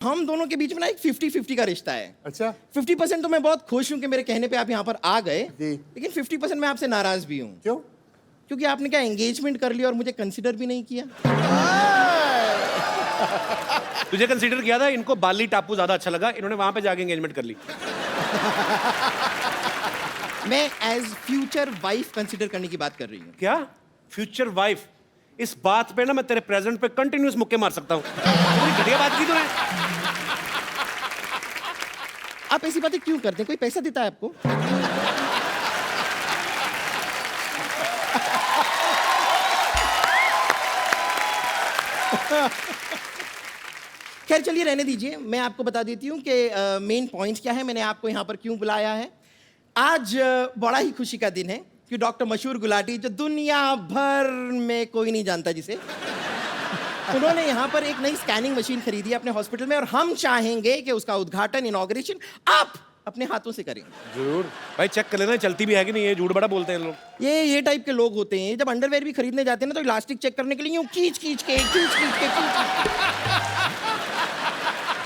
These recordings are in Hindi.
हम दोनों के बीच में ना एक 50-50 का रिश्ता है। अच्छा 50% तो मैं बहुत खुश हूं कि मेरे कहने पे आप यहाँ पर आ गए, जी। लेकिन 50% मैं आपसे नाराज भी हूँ। क्यों? क्योंकि आपने क्या एंगेजमेंट कर लिया और मुझे कंसिडर भी नहीं किया। तुझे कंसीडर किया था, इनको बाली टापू ज्यादा अच्छा लगा, इन्होंने वहां पे जाके एंगेजमेंट कर ली। मैं एज फ्यूचर वाइफ कंसिडर करने की बात कर रही हूँ। क्या फ्यूचर वाइफ? इस बात पे ना मैं तेरे प्रेजेंट पे कंटिन्यूस मुक्के मार सकता हूँ। पूरी घटिया बात की तूने। आप ऐसी बातें क्यों करते हैं? कोई पैसा देता है आपको? खैर चलिए रहने दीजिए, मैं आपको बता देती हूँ कि मेन पॉइंट क्या है, मैंने आपको यहाँ पर क्यों बुलाया है। आज बड़ा ही खुशी का दिन है कि डॉक्टर मशहूर गुलाटी, जो दुनिया भर में कोई नहीं जानता जिसे, उन्होंने यहाँ पर एक नई स्कैनिंग मशीन खरीदी है अपने हॉस्पिटल में, और हम चाहेंगे कि उसका उद्घाटन, इनॉग्रेशन आप अपने हाथों से करें। जरूर भाई, चेक कर लेना चलती भी है कि नहीं। ये झूठ बड़ा बोलते हैं लोग। ये टाइप के लोग होते हैं, जब अंडरवेयर भी खरीदने जाते हैं ना तो इलास्टिक चेक करने के लिए यूं खींच के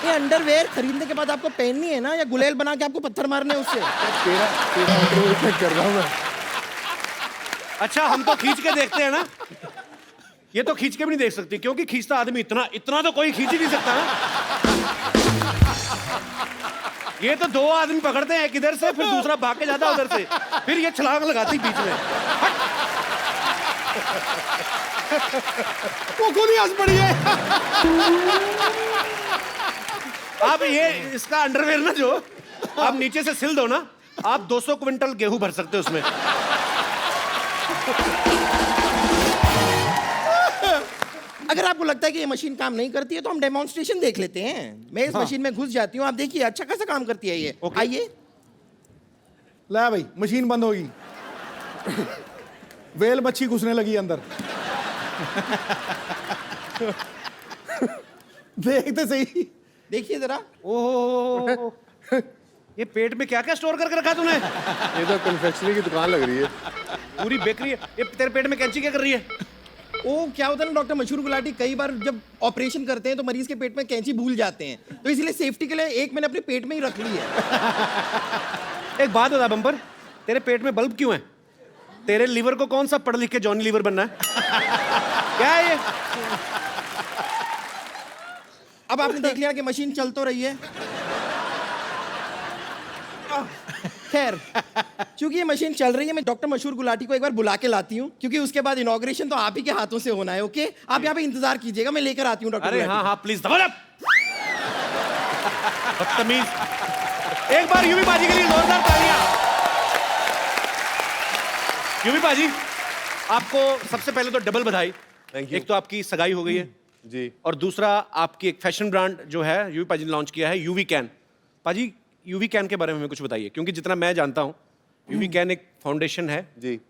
ये अंडरवेयर खरीदने के बाद आपको पहननी है ना, या गुलेल बना के आपको पत्थर मारने उससे? तेरा अंडरवेयर चेक कर रहा हूं मैं। अच्छा, हम तो खींच के देखते हैं ना, ये तो खींच के भी नहीं देख सकती, क्योंकि खींचता आदमी इतना तो कोई खींच ही नहीं सकता ना। ये तो दो आदमी पकड़ते हैं, एक इधर से फिर दूसरा भाग के जाता है उधर से, फिर ये छलांग लगाती बीच में। वो खुद ही हंस पड़ी है। आप ये इसका अंडरवेयर ना, जो आप नीचे से सिल दो ना, आप 200 क्विंटल गेहूं भर सकते हो उसमें। अगर आपको लगता है कि ये मशीन काम नहीं करती है तो हम डेमोन्स्ट्रेशन देख लेते हैं। मैं इस मशीन में घुस जाती हूँ, आप देखिए अच्छा खासा काम करती है ये। आइए। ला भाई, मशीन बंद होगी। वेल मच्छी घुसने लगी अंदर। देखते सही, देखिए जरा। ओह, ये पेट में क्या क्या स्टोर करके रखा तूने? ये तो कन्फेक्शनरी की दुकान लग रही है। पूरी बेकरी है। ये तेरे पेट में कैंची क्या कर रही है? ओ क्या होता है ना डॉक्टर मशहूर गुलाटी, कई बार जब ऑपरेशन करते हैं तो मरीज के पेट में कैंची भूल जाते हैं, तो इसलिए सेफ्टी के लिए एक मैंने अपने पेट में ही रख ली है। एक बात बता बम्पर, तेरे पेट में बल्ब क्यों है? तेरे लीवर को कौन सा पढ़ लिख के जॉनी लीवर बनना है? क्या है ये? अब आपने देख लिया कि मशीन चल तो रही है। खैर, क्योंकि ये मशीन चल रही है, मैं डॉक्टर मशहूर गुलाटी को एक बार बुला के लाती हूँ, क्योंकि उसके बाद इनॉग्रेशन तो आप ही के हाथों से होना है। ओके, आप यहाँ पे इंतजार कीजिएगा, मैं लेकर आती हूँ डॉक्टर अरे गुलाटी। हाँ प्लीज दबा। बदतमीज। एक बार यूवी बाजी के लिए जोरदार तालियां। यूवी बाजी, आपको सबसे पहले तो डबल बधाई। Thank you. एक तो आपकी सगाई हो गई है जी। और दूसरा आपकी एक फैशन ब्रांड जो है यूवी पाजी ने लॉन्च किया है, यूवी कैन। पाजी, यूवी कैन के बारे में हमें कुछ बताइए, क्योंकि जितना मैं जानता हूँ यूवी कैन एक फाउंडेशन है जी।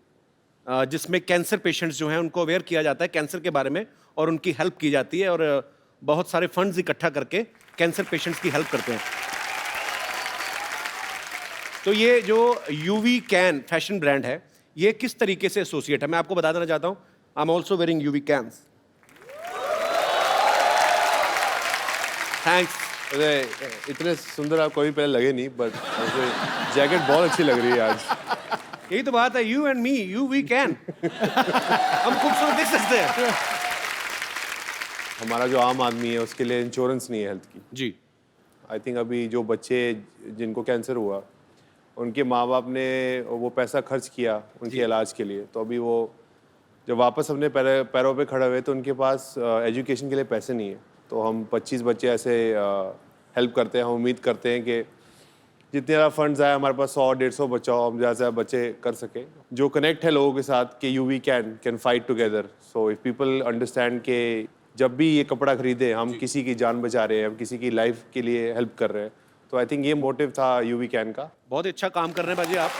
जिसमें कैंसर पेशेंट्स जो हैं उनको अवेयर किया जाता है कैंसर के बारे में, और उनकी हेल्प की जाती है, और बहुत सारे फंड्स इकट्ठा करके कैंसर पेशेंट्स की हेल्प करते हैं। तो ये जो यूवी कैन फैशन ब्रांड है, ये किस तरीके से एसोसिएट है, मैं आपको बता देना चाहता हूँ। I am also wearing UV cans. Thanks. अरे इतने सुंदर आप कभी पहले लगे नहीं, बट जैकेट बहुत अच्छी लग रही है आज। यही तो बात है, you and me, you we can. हम खूबसूरत दिख सकते हैं। हमारा जो आम आदमी है उसके लिए इंश्योरेंस नहीं है हेल्थ की। जी। आई थिंक अभी जो बच्चे जिनको कैंसर हुआ, उनके माँ बाप ने वो पैसा खर्च किया उनके इलाज के लिए, तो अभी वो जब वापस अपने पैरों पे खड़े हुए तो उनके पास एजुकेशन के लिए पैसे नहीं है। तो हम 25 बच्चे ऐसे हेल्प करते हैं। हम उम्मीद करते हैं कि जितने ज़्यादा फंड्स आए, हमारे पास 100-150 बच्चा हो, हम ज़्यादा से ज़्यादा बच्चे कर सके। जो कनेक्ट है लोगों के साथ कि UV can fight together. So if people understand कि जब भी ये कपड़ा खरीदे हम किसी की जान बचा रहे हैं, हम किसी की लाइफ के लिए हेल्प कर रहे हैं। तो आई थिंक ये मोटिव था यूवी कैन का। बहुत अच्छा काम कर रहे हैं बाजी आप,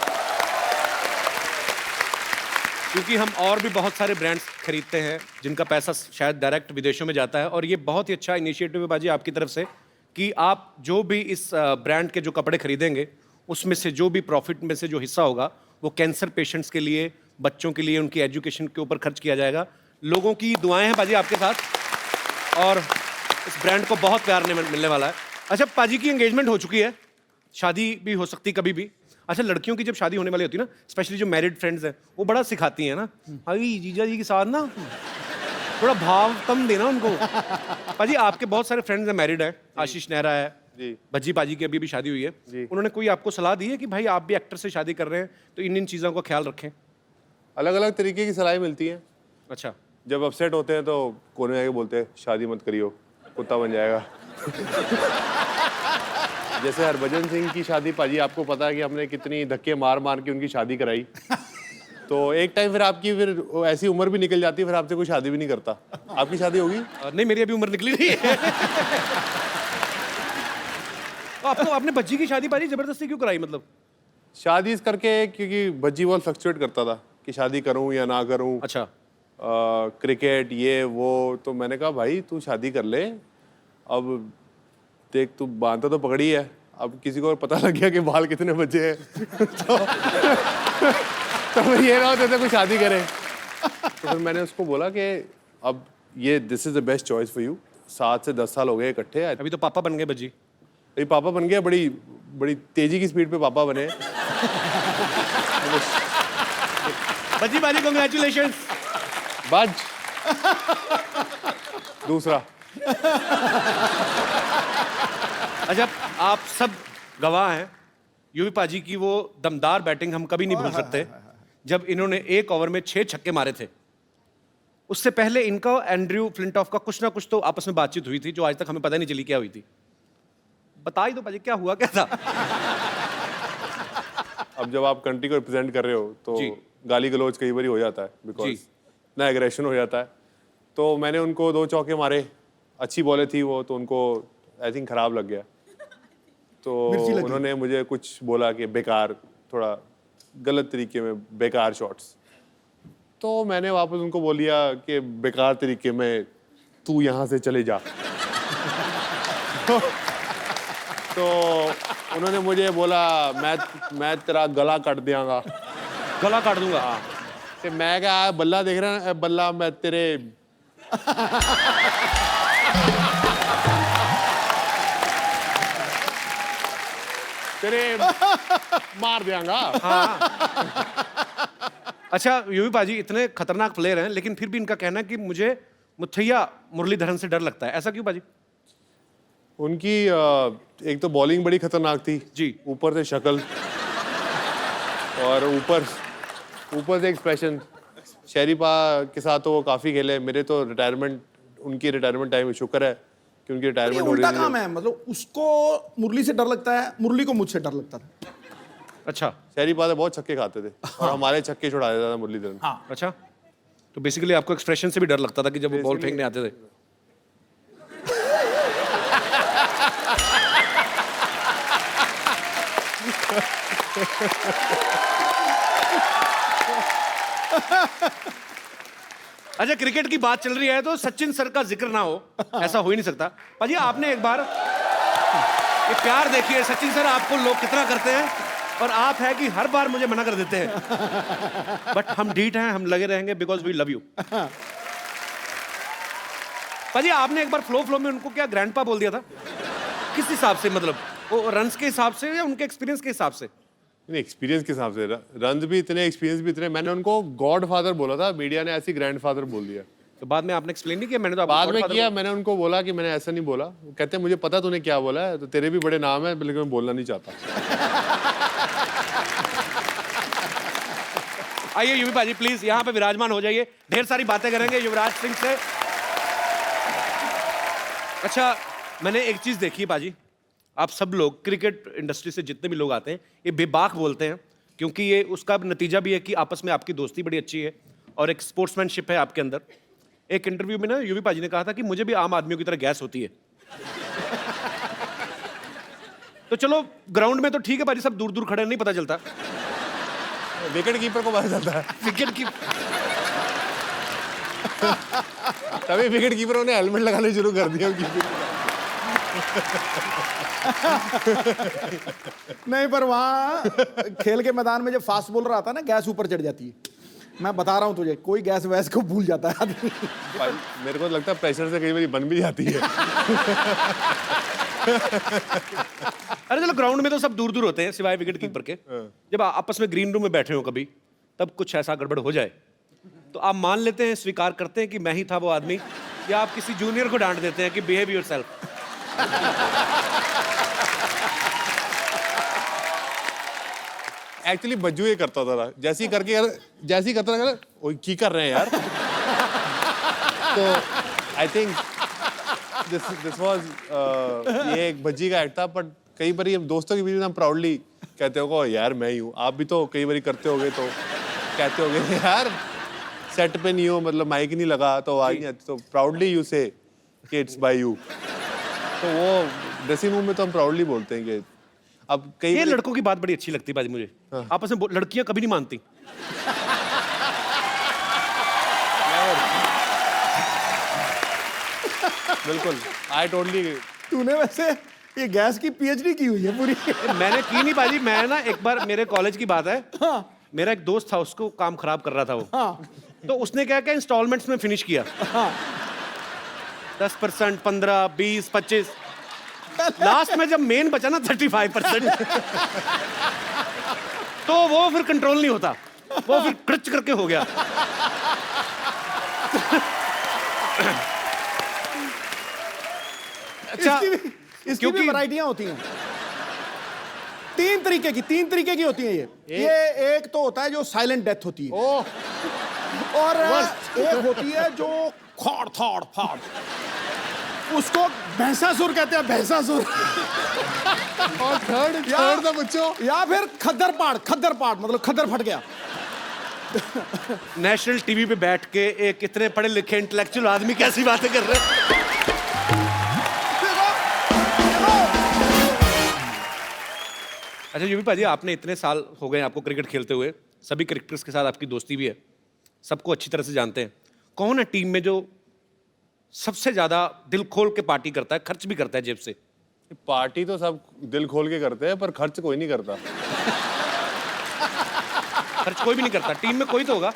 क्योंकि हम और भी बहुत सारे ब्रांड्स खरीदते हैं जिनका पैसा शायद डायरेक्ट विदेशों में जाता है, और ये बहुत ही अच्छा इनिशिएटिव है बाजी आपकी तरफ से कि आप जो भी इस ब्रांड के जो कपड़े खरीदेंगे उसमें से जो भी प्रॉफिट में से जो हिस्सा होगा वो कैंसर पेशेंट्स के लिए, बच्चों के लिए, उनकी एजुकेशन के ऊपर खर्च किया जाएगा। लोगों की दुआएं हैं बाजी आपके साथ, और इस ब्रांड को बहुत प्यार मिलने वाला है। अच्छा, पाजी की एंगेजमेंट हो चुकी है, शादी भी हो सकती कभी भी। अच्छा, लड़कियों की जब शादी होने वाली होती है ना, स्पेशली जो मैरिड फ्रेंड्स हैं, वो बड़ा सिखाती हैं ना, अभी जीजा जी के साथ ना थोड़ा भाव कम देना उनको। पाजी आपके बहुत सारे फ्रेंड्स हैं, मैरिड हैं, आशीष नेहरा है जी, भज्जी पाजी की अभी भी शादी हुई है, उन्होंने कोई आपको सलाह दी है कि भाई आप भी एक्टर से शादी कर रहे हैं तो इन चीज़ों का ख्याल रखें? अलग अलग तरीके की सलाह मिलती है। अच्छा, जब अपसेट होते हैं तो कोने में आके बोलते हैं शादी मत करियो, कुत्ता बन जाएगा। जैसे हरभजन सिंह की शादी, पाजी आपको पता है कि हमने कितनी धक्के मार मार के उनकी शादी कराई। तो एक टाइम फिर आपकी फिर ऐसी उम्र भी निकल जाती है, फिर आपसे कोई शादी भी नहीं करता। आपकी शादी होगी? नहीं, मेरी अभी उम्र निकली नहीं है। तो आपको आपने भज्जी की शादी पाजी जबरदस्ती क्यों कराई? मतलब शादी इस करके क्योंकि भज्जी बॉल फ्लक्चुएट करता था कि शादी करूं या ना करूं। अच्छा, क्रिकेट ये वो, तो मैंने कहा भाई तू शादी कर ले, अब देख तू बांधता तो पकड़ी है, अब किसी को पता लग गया कि बाल कितने बचे हैं तो फिर ये ना होते थे कोई शादी करे। तो फिर मैंने उसको बोला कि अब ये this is the best choice for you. 7 से 10 साल हो गए इकट्ठे। अभी तो पापा बन गए भज्जी। अभी पापा बन गया, बड़ी बड़ी तेजी की स्पीड पे पापा बने। भज्जी पाजी कांग्रेचुलेशन। बाज दूसरा। अच्छा, आप सब गवाह हैं, यूवी पाजी की वो दमदार बैटिंग हम कभी नहीं भूल सकते, जब इन्होंने एक ओवर में 6 छक्के मारे थे। उससे पहले इनका एंड्रयू फ्लिंटॉफ का कुछ ना कुछ तो आपस में बातचीत हुई थी जो आज तक हमें पता नहीं चली क्या हुई थी। बता ही दो पाजी, क्या हुआ क्या था? अब जब आप कंट्री को रिप्रेजेंट कर रहे हो तो जी। गाली गलौज कई बार हो जाता है, बिकॉज ना एग्रेशन हो जाता है। तो मैंने उनको 2 चौके मारे, अच्छी बॉलें थी वो, तो उनको आई थिंक खराब लग गया। तो उन्होंने मुझे कुछ बोला कि बेकार, थोड़ा गलत तरीके में बेकार शॉट्स। तो मैंने वापस उनको बोल दिया कि बेकार तरीके में तू यहाँ से चले जा। तो उन्होंने मुझे बोला मैं तेरा गला काट दियांगा। गला काट दूंगा। ते मैं क्या बल्ला देख रहा है, बल्ला मैं तेरे तेरे मार दियांगा। अच्छा, यूवी पाजी इतने खतरनाक प्लेयर हैं, लेकिन फिर भी इनका कहना है कि मुझे मुथैया मुरलीधरन से डर लगता है। ऐसा क्यों पाजी? उनकी एक तो बॉलिंग बड़ी खतरनाक थी जी, ऊपर से शक्ल, और ऊपर से एक्सप्रेशन। शरीफा के साथ तो वो काफी खेले। मेरे तो रिटायरमेंट, उनकी रिटायरमेंट टाइम शुक्र है कि उनकी ये रिटायरमेंट हो उल्टा रही काम है, मतलब उसको मुरली से डर लगता है, मुरली को मुझसे डर लगता था। अच्छा शरीफा तो बहुत छक्के खाते थे और हमारे छक्के छुड़ा देता था मुरलीधरन। हाँ। अच्छा, तो बेसिकली आपको एक्सप्रेशन से भी डर लगता था कि जब वो बॉल फेंकने आते थे? अच्छा, क्रिकेट की बात चल रही है तो सचिन सर का जिक्र ना हो, ऐसा हो ही नहीं सकता। पाजी आपने एक बार ये प्यार देखिए, सचिन सर आपको लोग कितना करते हैं, और आप है कि हर बार मुझे मना कर देते हैं। बट हम ढीठ हैं, हम लगे रहेंगे बिकॉज वी लव यू। पाजी आपने एक बार फ्लो में उनको क्या ग्रैंडपा बोल दिया था? किस हिसाब से? मतलब वो रन्स के हिसाब से या उनके एक्सपीरियंस के हिसाब से? एक्सपीरियंस के हिसाब से, रन भी इतने, एक्सपीरियंस भी इतने। मैंने उनको गॉड फादर बोला था, मीडिया ने ऐसी ग्रैंड फादर बोल दिया। तो बाद में आपने एक्सप्लेन नहीं किया? मैंने तो आपको बाद में Godfather किया, मैंने उनको बोला कि मैंने ऐसा नहीं बोला। वो कहते हैं मुझे पता तूने क्या बोला है, तो तेरे भी बड़े नाम है, लेकिन मैं बोलना नहीं चाहता। आइए यूवी पाजी प्लीज यहाँ पे विराजमान हो जाइए, ढेर सारी बातें करेंगे युवराज सिंह से। अच्छा, मैंने एक चीज देखी है पाजी, आप सब लोग क्रिकेट इंडस्ट्री से जितने भी लोग आते हैं ये बेबाक बोलते हैं, क्योंकि ये उसका नतीजा भी है कि आपस में आपकी दोस्ती बड़ी अच्छी है और एक स्पोर्ट्समैनशिप है आपके अंदर। एक इंटरव्यू में ना यूवी पाजी ने कहा था कि मुझे भी आम आदमियों की तरह गैस होती है। तो चलो ग्राउंड में तो ठीक है पाजी, सब दूर दूर खड़े नहीं पता चलता। विकेट कीपर को पता चलता है। विकेट की तभी विकेट कीपरों ने हेलमेट लगाने शुरू कर दिया। नहीं, पर वहाँ खेल के मैदान में जब फास्ट बॉलर आता है ना, गैस ऊपर चढ़ जाती है। मैं बता रहा हूँ तुझे, कोई गैस वैस को भूल जाता है आदमी। भाई, मेरे को लगता है प्रेशर से कई बार बन भी जाती है। अरे चलो, ग्राउंड में तो सब दूर दूर होते हैं सिवाय विकेट कीपर के। जब आपस में ग्रीन रूम में बैठे हो कभी, तब कुछ ऐसा गड़बड़ हो जाए तो आप मान लेते हैं, स्वीकार करते हैं कि मैं ही था वो आदमी, या आप किसी जूनियर को डांट देते हैं कि बिहेव योरसेल्फ? एक्चुअली बज्जू ये करता था, जैसे ही करके यार, जैसे ही करता था, ओए की कर रहे हैं यार। तो आई थिंक दिस वाज ये एक भज्जी का एक्ट था, बट कई बार ये दोस्तों के बीच में हम प्राउडली कहते हो यार मैं ही हूँ। आप भी तो कई बार करते होगे, तो कहते होगे यार सेट पे नहीं हो, मतलब माइक नहीं लगा तो आवाज नहीं आती, तो प्राउडली यू से कि इट्स बाय यू। तो वो ड्रेसिंग रूम में तो हम प्राउडली बोलते हैं कि अब कई ये बार लड़कों की बात बड़ी अच्छी लगती है बाजी मुझे। आपस में लड़कियां कभी नहीं मानती। बिल्कुल, आई टोटली। तूने वैसे ये गैस की पीएचडी की हुई है पूरी। मैंने की नहीं बाजी, मैं ना एक बार, मेरे कॉलेज की बात है, हाँ। मेरा एक दोस्त था, उसको काम खराब कर रहा था वो। हाँ। तो उसने क्या क्या इंस्टॉलमेंट्स में फिनिश किया। हाँ। 10%, 15, 20, 25, लास्ट में जब मेन बचा ना 35%, तो वो फिर कंट्रोल नहीं होता, वो फिर क्रच करके हो गया। अच्छा, इसकी भी वैरायटियां होती हैं। तीन तरीके की होती हैं ये एक तो होता है जो साइलेंट डेथ होती है, और एक होती है जो खौड़ थौड़ फाड़, उसको भैंसासुर कहते हैं, भैंसासुर। और थर्ड था बच्चों, या फिर खद्दर पाड़ मतलब खद्दर फट गया। नेशनल टीवी पे बैठ के एक इतने पढ़े लिखे इंटेलेक्चुअल आदमी कैसी बातें कर रहे हैं। अच्छा यूवी पाजी, आपने इतने साल हो गए आपको क्रिकेट खेलते हुए, सभी क्रिकेटर्स के साथ आपकी दोस्ती भी है, सबको अच्छी तरह से जानते हैं। कौन है टीम में जो सबसे ज्यादा दिल खोल के पार्टी करता है, खर्च भी करता है जेब से? पार्टी तो सब दिल खोल के करते हैं, पर खर्च कोई नहीं करता। खर्च कोई भी नहीं करता, टीम में कोई तो होगा।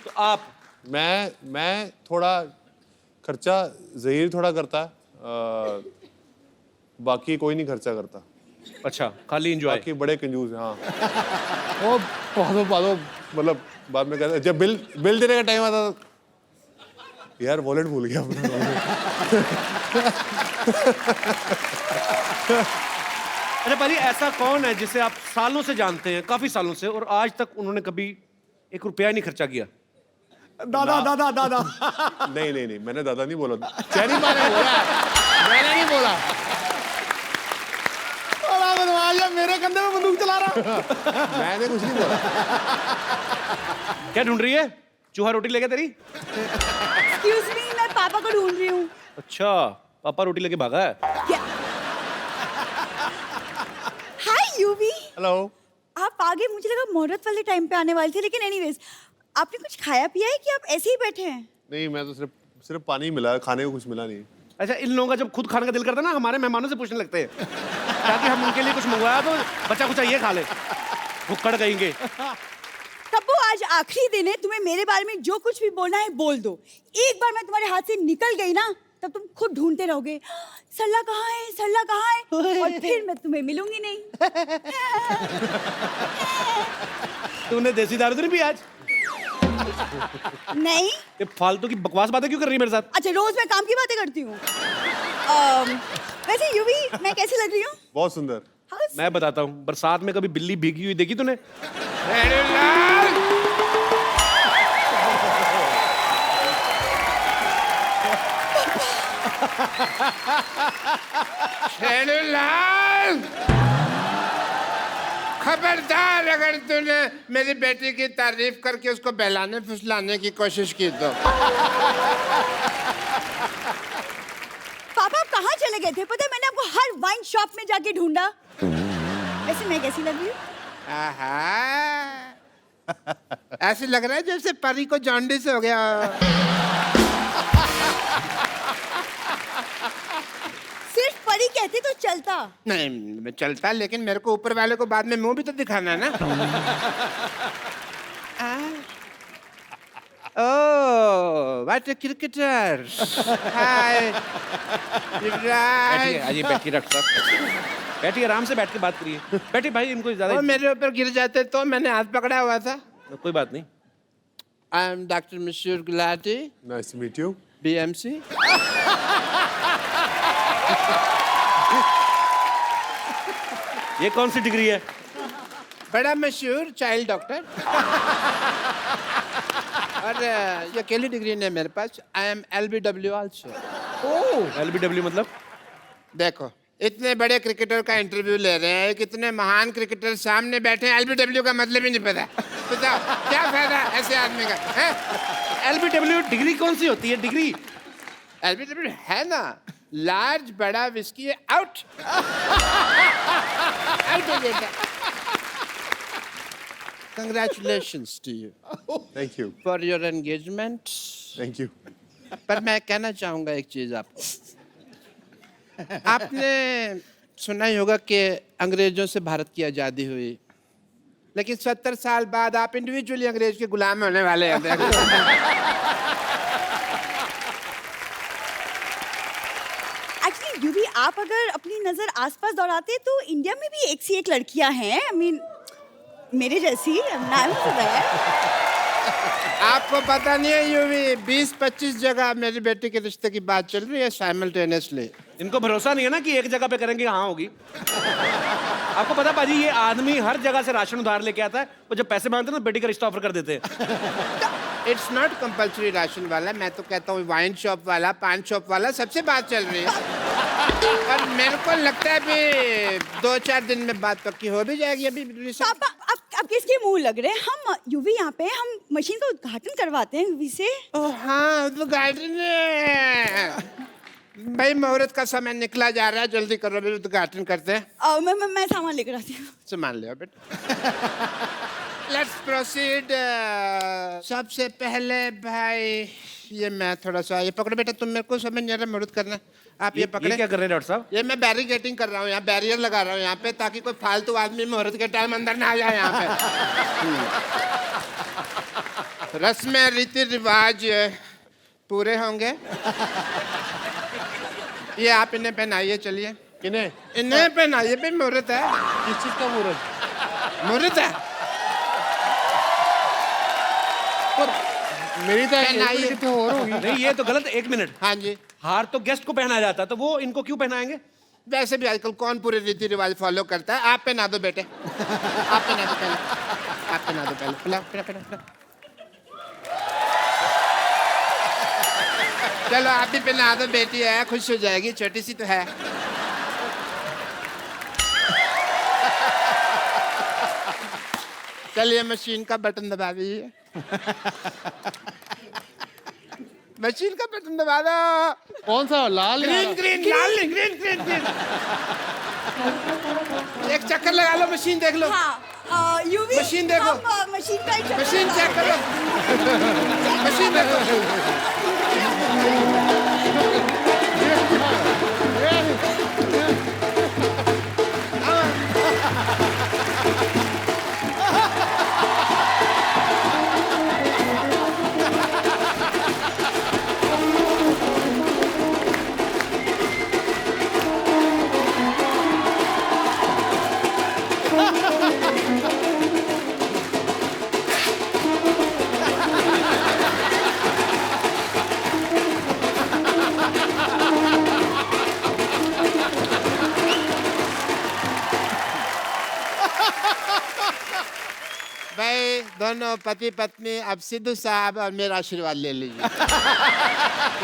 तो आप? मैं थोड़ा खर्चा ज़हीर थोड़ा करता है, बाकी कोई नहीं खर्चा करता। अच्छा, खाली एंजॉय? बाकी बड़े कंजूस हैं। हाँ, वो पादो मतलब बाद में कहते, जब बिल देने का टाइम आता था, यार वॉलेट भूल गया अपना। अरे पाजी, ऐसा कौन है जिसे आप सालों से जानते हैं, काफी सालों से, और आज तक उन्होंने कभी एक रुपया ही नहीं खर्चा किया? दादा। नहीं, मैंने दादा नहीं बोला, चैनी माने बोला, मैंने नहीं बोला। मेरे कंधे में बंदूक चला रहा। मैंने कुछ नहीं बोला। क्या ढूंढ रही है? चूहा रोटी लेके तेरी? एक्सक्यूज मी, मैं पापा को ढूंढ रही हूँ। अच्छा, पापा रोटी लेके भागा है? हाय यूवी। हेलो। आप आगे, मुझे लगा मुहूर्त वाले टाइम पे आने वाले थे, लेकिन एनीवेज आपने कुछ खाया पिया है कि आप ऐसे ही बैठे हैं? नहीं, मैं तो सिर्फ पानी मिला, खाने को कुछ मिला नहीं। अच्छा, इन लोगों का जब खुद खाने का दिल करता है ना, हमारे मेहमानों से पूछने लगते हैं ताकि हम उनके लिए कुछ मंगवाया तो बचा कुछ ये खा ले, भुक्कड़ कहेंगे। तब्बू, आज आखिरी दिन है, तुम्हें मेरे बारे में जो कुछ भी बोलना है बोल दो। एक बार मैं तुम्हारे हाथ से निकल गई ना, तब तुम खुद ढूंढते रहोगे, सरला कहाँ है, और फिर मैं तुम्हें मिलूंगी नहीं। तूने देसी दारू तो नहीं पी आज? नहीं। ये फालतू की बकवास बातें क्यों कर रही है मेरे साथ? अच्छा, रोज मैं काम की बातें करती हूँ। वैसे यूवी, मैं कैसी लग रही हूँ? बहुत सुंदर। मैं बताता हूँ, बरसात में कभी बिल्ली भीगी हुई देखी तूने? खबरदार, अगर तूने मेरी बेटी की तारीफ करके उसको बहलाने फुसलाने की कोशिश की तो। पापा, आप कहाँ चले गए थे? पता है, मैंने आपको हर वाइन शॉप में जाके ढूंढा। वैसे मैं कैसी लग रही हूँ? ऐसे लग रहा है जैसे परी को जॉन्डिस हो गया। सिर्फ परी कहती तो चलता। नहीं चलता, लेकिन मेरे को ऊपर वाले को बाद में मुंह भी तो दिखाना है ना। Oh, what a cricketer. Hi. बैठिए Right. आइए बैठिए डॉक्टर साहब बैठिए आराम से बैठ के बात करिए बैठिए भाई इनको वो ज्यादा मेरे ऊपर गिर जाते तो मैंने हाथ पकड़ा हुआ था. कोई बात नहीं I am Dr. Mashur Gulati, nice to meet you. BMC. ये कौन सी डिग्री है बड़ा मशहूर चाइल्ड डॉक्टर. और ये अकेली डिग्री नहीं है मेरे पास. I am LBW also. LBW मतलब देखो इतने बड़े क्रिकेटर का इंटरव्यू ले रहे हैं, कितने महान क्रिकेटर सामने बैठे हैं. LBW का मतलब ही नहीं पता. बताओ क्या फायदा ऐसे आदमी का है? LBW डिग्री कौन सी होती है डिग्री LBW है ना, लार्ज बड़ा विस्की आउट. आउट हो गया. Congratulations to you thank you. For your engagement. Thank you. पर मैं कहना चाहूंगा एक चीज आपको. आपने सुना ही होगा कि अंग्रेजों से भारत की आज़ादी हुई, लेकिन 70 साल बाद आप इंडिविजुअली अंग्रेज के गुलाम होने वाले हैं. एक्चुअली यूवी, आप अगर अपनी नजर आसपास दौड़ाते तो इंडिया में भी एक सी एक लड़कियां हैं. आई मीन मेरे जैसी. आपको पता नहीं है यूवी, 20-25 जगह मेरी बेटी के रिश्ते की बात चल रही है साइमल्टेनियसली. इनको भरोसा नहीं है ना कि एक जगह पे करेंगे हाँ होगी आपको पता पाजी ये आदमी हर जगह से राशन उधार लेके आता है और जब पैसे मांगते हैं ना बेटी का रिश्ता ऑफर कर देते हैं इट्स नॉट कंपल्सरी राशन वाला. मैं तो कहता हूँ वाइन शॉप वाला, पान शॉप वाला, सबसे बात चल रही है. और मेरे को लगता है अभी 2-4 दिन में बात पक्की हो भी जाएगी. अभी पापा आप किसके मुंह लग रहे हैं? हम यूवी यहाँ पे हम मशीन का उद्घाटन करवाते हैं यूवी से. ओह हाँ, उद्घाटन है. भाई मुहूर्त का समय निकला जा रहा है, जल्दी करो, अभी उद्घाटन करते हैं. मैं सामान लेकर आती हूँ. सामान ले आओ बेटा. Let's proceed. सबसे पहले भाई ये मैं थोड़ा सा, ये पकड़ो बेटा, तुम मेरे को समझ नहीं आ रहा मुहूर्त करना. आप ये पकड़े. क्या कर रहे हैं डॉक्टर साहब ये मैं बैरिकेटिंग कर रहा हूँ, यहाँ बैरियर लगा रहा हूँ यहाँ पे, ताकि कोई फालतू आदमी मुहूर्त के टाइम अंदर ना आ जाए यहाँ पे. रस्में रीति रिवाज पूरे होंगे. ये आप इन्हें पहनाइए. चलिए किन्हें? इन्हें पहनाइए भाई, मुहूर्त है. किस चीज का मुहूर्त? मुहूर्त है. मेरी तो पहनाइए. कितने और होगी. नहीं ये तो गलत. एक मिनट हाँ जी. हार तो गेस्ट को पहनाया जाता है तो वो इनको क्यों पहनाएंगे वैसे भी आजकल कौन पूरे रीति रिवाज फॉलो करता है. आप पहना दो बेटे. आप पहना दो पहले. आप पहना दो पहले. पिलाओ, पिलाओ, पिलाओ, पिलाओ. चलो आप भी पहना दो. बेटी है, खुश हो जाएगी, छोटी सी तो है. चलिए मशीन का बटन दबा दीजिए. मशीन का बटन दबा दो. कौन सा? लाल? ग्रीन ग्रीन लाल नहीं, ग्रीन ग्रीन ग्रीन. एक चक्कर लगा लो, मशीन देख लो. हाँ यूवी, मशीन देखो. मशीन का एक चक्कर मशीन लगा- चेक करो. मशीन देखो. भाई दोनों पति पत्नी अब सिद्धू साहब और मेरा आशीर्वाद ले लीजिए.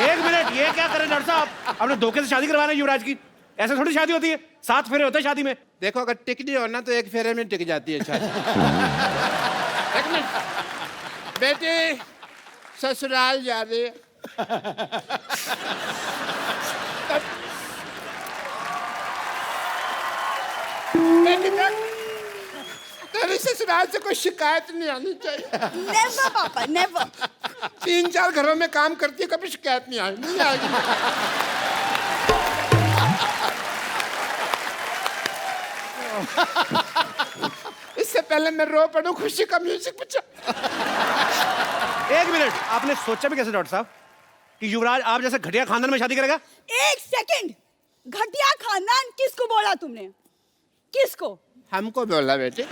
एक मिनट ये क्या करें डॉक्टर साहब आपने धोखे से शादी करवाना है युवराज की ऐसे थोड़ी शादी होती है 7 फेरे होते हैं शादी में देखो अगर टिकनी हो ना तो एक फेरे में टिक जाती है शादी. एक मिनट. बेटी ससुराल जा रही है. बेटी तेरी ससुराल से कोई शिकायत नहीं आनी चाहिए. नेवर पापा, नेवर. 3-4 घरों में काम करती है, कभी शिकायत नहीं आएगी. नहीं आएगी. इससे पहले मैं रो पड़ूं, खुशी का म्यूजिक बजा. एक मिनट, आपने सोचा भी कैसे डॉक्टर साहब कि युवराज आप जैसे घटिया खानदान में शादी करेगा? एक सेकंड, घटिया खानदान किसको बोला तुमने? किसको? हमको बोला बेटे।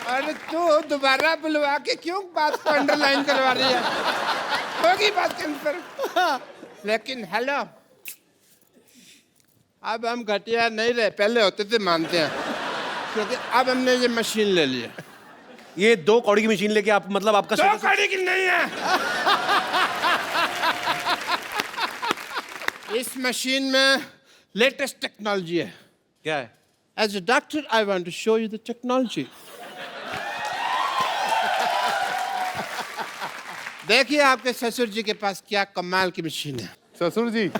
अरे तू दोबारा बुलवा के क्यों बात को अंडरलाइन करवा रही है? होगी बात कंफर्म। लेकिन हेलो, अब हम घटिया नहीं रहे, पहले होते थे मानते हैं, क्योंकि अब हमने ये मशीन ले ली है। ये 2 कौड़ी की मशीन लेके आप मतलब आपका 2 कौड़ी की नहीं है। इस मशीन में लेटेस्ट टेक्नोलॉजी है। क्या है? As a doctor, I want to show you the technology. देखिए आपके ससुर जी के पास क्या कमाल की मशीन है। ससुर जी,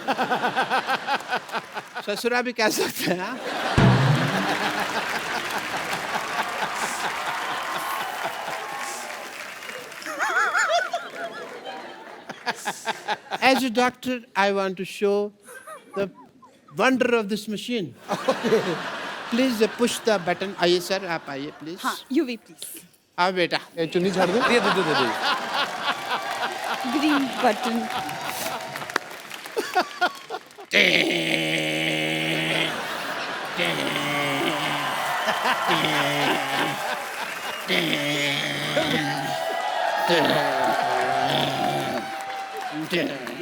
ससुरा भी कह सकते हैं। हाँ? As a doctor, I want to show the wonder of this machine. Please push the button. आइए सर, आप आइए प्लीज। हाँ, यूवी प्लीज। आओ बेटा। ये चुन्नी छाड़ दो। दे। Green button.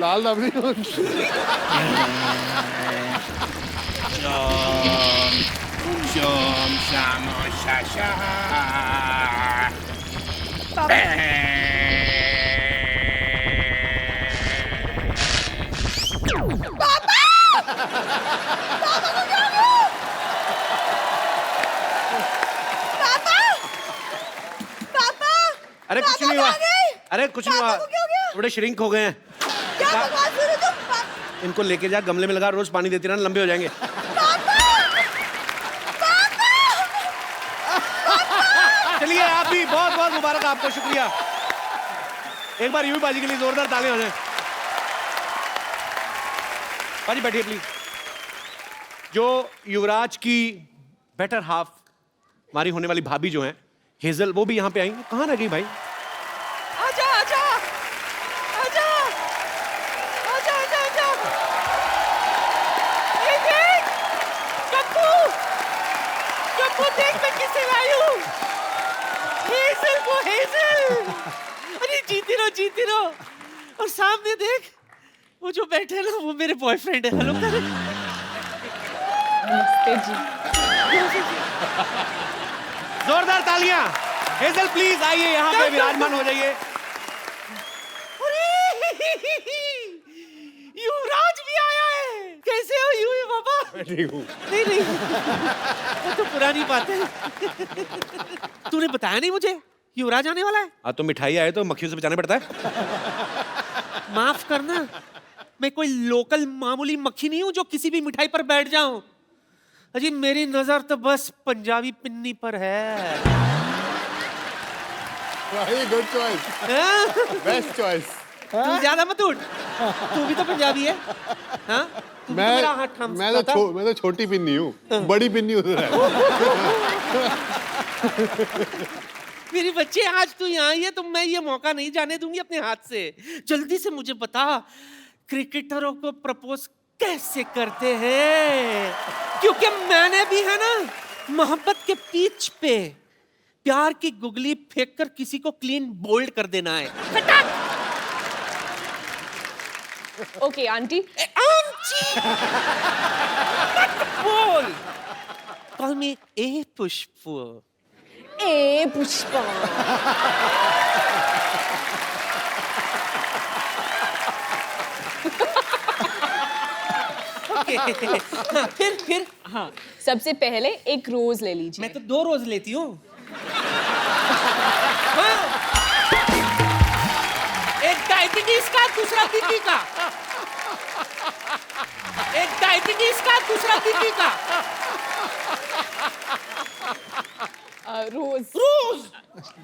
लाल रबड़ी। Shom shamo shasha. अरे कुछ नहीं हुआ। अरे कुछ नहीं हुआ। पापा को क्या हो गया? थोड़े श्रिंक हो गए हैं। क्या बकवास कर रहे हो तुम? इनको लेके जा, गमले में लगा, रोज पानी देती रहना, लंबे हो जाएंगे। चलिए आप भी बहुत बहुत मुबारक आपको, शुक्रिया। एक बार यूं बाजी के लिए जोरदार तालियां हो जाए। बाजी बैठिए प्लीज। जो युवराज की बेटर हाफ, हमारी होने वाली भाभी जो है हेजल, वो भी यहाँ पे आएंगे। कहाँ रह गई भाई? आजा आजा आजा आजा आजा आजा। ये देख, कप्पू कप्पू देख मैं किसे लाई हूँ। हेजल को हेजल। अरे जीती रहो। और सामने देख, वो जो बैठे ना वो मेरे बॉयफ्रेंड है। हेलो कर। जोरदार तालियां। हेजल प्लीज आइए, यहाँ पे विराजमान हो जाइए। युवराज भी आया है। कैसे हो युवी बाबा? ठीक हूँ। नहीं वो तो पुरानी बात है। तूने बताया नहीं मुझे युवराज आने वाला है। हाँ तो मिठाई आए तो मक्खियों से बचाना पड़ता है। माफ करना, मैं कोई लोकल मामूली मक्खी नहीं हूँ जो किसी भी मिठाई पर बैठ जाऊं। अजी मेरी नजर तो बस पंजाबी पिन्नी पर है। Good choice, best choice. तू ज्यादा मत उड़, तू भी तो पंजाबी है। हाँ? तू भी तो मेरा हाथ थाम मैं सकता था। तो छोटी पिन्नी हूँ, बड़ी पिन्नी उधर है। मेरी बच्चे, आज तू यहाँ आई है तो मैं ये मौका नहीं जाने दूंगी अपने हाथ से। जल्दी से मुझे बता, क्रिकेटरों को प्रपोज कैसे करते हैं? क्योंकि मैंने भी है ना मोहब्बत के पिच पे प्यार की गुगली फेंक कर किसी को क्लीन बोल्ड कर देना है। Okay aunty. आंटी मत बोल, कॉल मी ए पुष्प। ए पुष्पा। फिर हाँ, सबसे पहले एक रोज ले लीजिए। मैं तो 2 रोज लेती हूँ। एक डायबिटीज का, दूसरा बीपी का। एक डायबिटीज का, दूसरा बीपी का। रोज।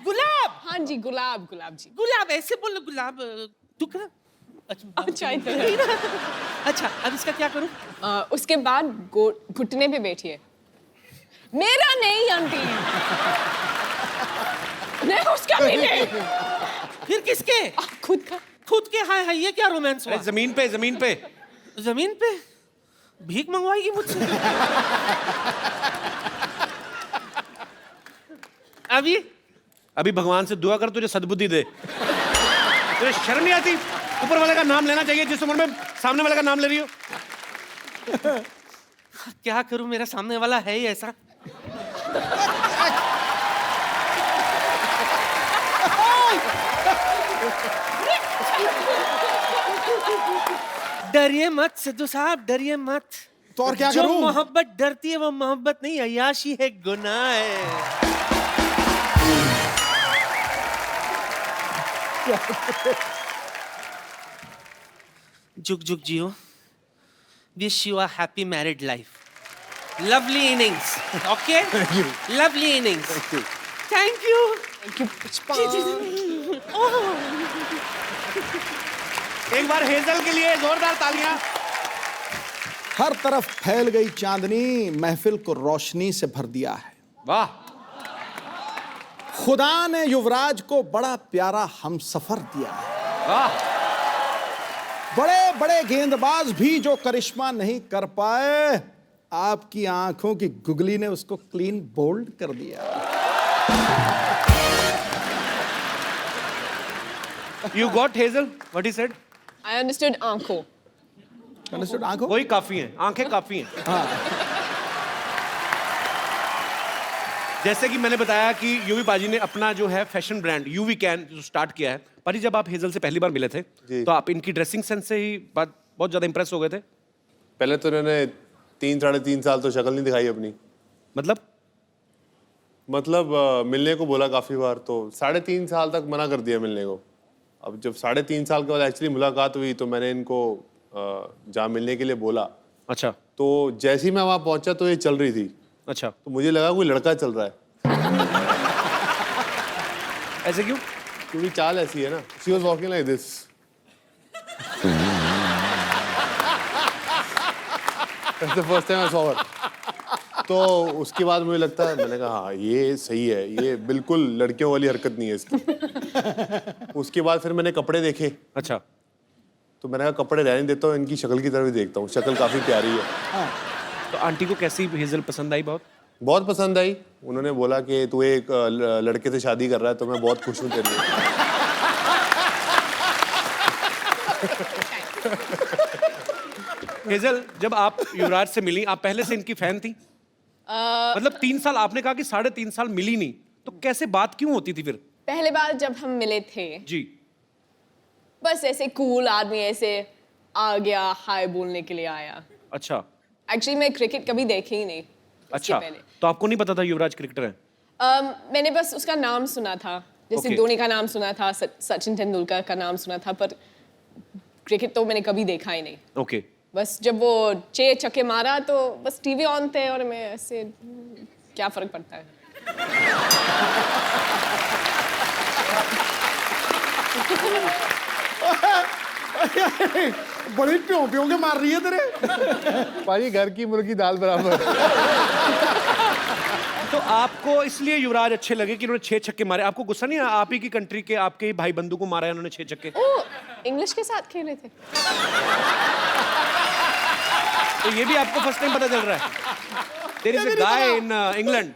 गुलाब। हाँ जी, गुलाब जी। गुलाब ऐसे बोलो, गुलाब। तू क्या? अच्छा इधर। अच्छा, अब इसका क्या करूं? उसके बाद घुटने पे बैठिए। मेरा नहीं आंटी। उसका भी नहीं। फिर किसके? खुद का। खुद के? हाय हाय, ये क्या रोमांस हुआ? अरे जमीन पे, जमीन पे। जमीन पे भीख मंगवाएगी मुझसे? अभी अभी भगवान से दुआ कर तुझे सद्बुद्धि दे। तुझे शर्म नहीं आती? ऊपर वाले का नाम लेना चाहिए जिस उम्र में सामने वाले का नाम ले रही हो। क्या करूं, मेरा सामने वाला है ही ऐसा। डरिए मत सिद्धू साहब, डरिए मत। तो और क्या जो करूं? मोहब्बत डरती है वो मोहब्बत नहीं, अय्याशी है, गुनाह है। जुग जुग जियो। Wish you a happy married life. Lovely innings. Okay, lovely innings. Thank you. एक बार हेजल के लिए जोरदार तालियां। हर तरफ फैल गई चांदनी, महफिल को रोशनी से भर दिया है। वाह। खुदा ने युवराज को बड़ा प्यारा हमसफर दिया है। वाह। बड़े बड़े गेंदबाज भी जो करिश्मा नहीं कर पाए, आपकी आंखों की गुगली ने उसको क्लीन बोल्ड कर दिया। You got Hazel? What he said? I understood आंखों। Understood? आंखों? वही काफी हैं, आंखें काफी हैं। जैसे कि मैंने बताया कि यूवी पाजी ने अपना जो है फैशन ब्रांड यूवी कैन जो स्टार्ट किया है। पाजी, जब आप हेजल से पहली बार मिले थे तो आप इनकी ड्रेसिंग सेंस से ही बहुत ज्यादा इंप्रेस हो गए थे। पहले तो इन्होंने 3-3.5 साल तो शक्ल नहीं दिखाई अपनी। मतलब मिलने को बोला काफी बार, तो 3.5 साल तक मना कर दिया मिलने को। अब जब 3.5 साल के बाद एक्चुअली मुलाकात हुई तो मैंने इनको जहाँ मिलने के लिए बोला। अच्छा। तो जैसे ही मैं वहाँ पहुंचा तो ये चल रही थी। अच्छा। तो मुझे लगा कोई लड़का चल रहा है। ऐसे क्यों? क्योंकि चाल ऐसी है ना। She was walking like this. That's the first time I saw her. तो उसके बाद मुझे लगता है, मैंने कहा हाँ ये सही है, ये बिल्कुल लड़कियों वाली हरकत नहीं है इसकी। उसके बाद फिर मैंने कपड़े देखे। अच्छा। तो मैंने कहा कपड़े रहने देता हूँ, इनकी शक्ल की तरफ ही देखता हूँ। शक्ल काफी प्यारी है। तो आंटी को कैसी हेजल पसंद आई? बहुत पसंद आई। उन्होंने बोला कि तू एक लड़के से शादी कर रहा है तो मैं बहुत खुश हूँ तेरे लिए। हेजल, जब आप युवराज से मिली, आप पहले से इनकी फैन थी? मतलब 3 साल, आपने कहा कि 3.5 साल मिली नहीं, तो कैसे बात क्यों होती थी फिर? पहले बार जब हम मिले थे जी, बस ऐसे कूल आदमी ऐसे आ गया, हाय बोलने के लिए आया। अच्छा। एक्चुअली मैं क्रिकेट कभी देखी ही नहीं। अच्छा, तो आपको नहीं पता था युवराज क्रिकेटर है? मैंने बस उसका नाम सुना था, जैसे Okay. धोनी का नाम सुना था, सचिन तेंदुलकर का नाम सुना था, पर क्रिकेट तो मैंने कभी देखा ही नहीं। ओके। बस जब वो 6 छक्के मारा तो बस टीवी ऑन थे और मैं ऐसे, क्या फर्क पड़ता है। बड़ी प्यों प्यों के मार रही है तेरे। पाजी घर की मुर्गी दाल बराबर। तो आपको इसलिए युवराज अच्छे लगे कि उन्होंने 6 छक्के मारे? आपको गुस्सा नहीं आया? आप ही की कंट्री के आपके ही भाई बंधु को मारा है उन्होंने 6 छक्के। ओ, इंग्लिश के साथ खेल रहे थे। तो ये भी आपको फर्स्ट टाइम पता चल रहा है? There is a guy in England,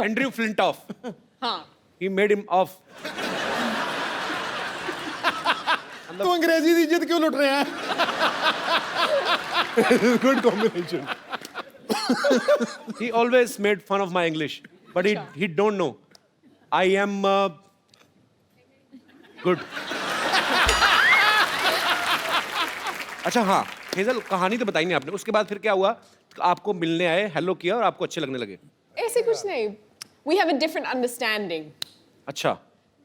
Andrew Flintoff. हाँ। He made him off. तो अंग्रेजी की इज्जत क्यों लुट रहे हैं? Good combination. He always made fun of my English, but he don't know. I am good. अच्छा हाँ, हेजल कहानी तो बताई नहीं आपने। उसके बाद फिर क्या हुआ? आपको मिलने आए, हेलो किया और आपको अच्छे लगने लगे? ऐसे कुछ नहीं। We have a different understanding. अच्छा।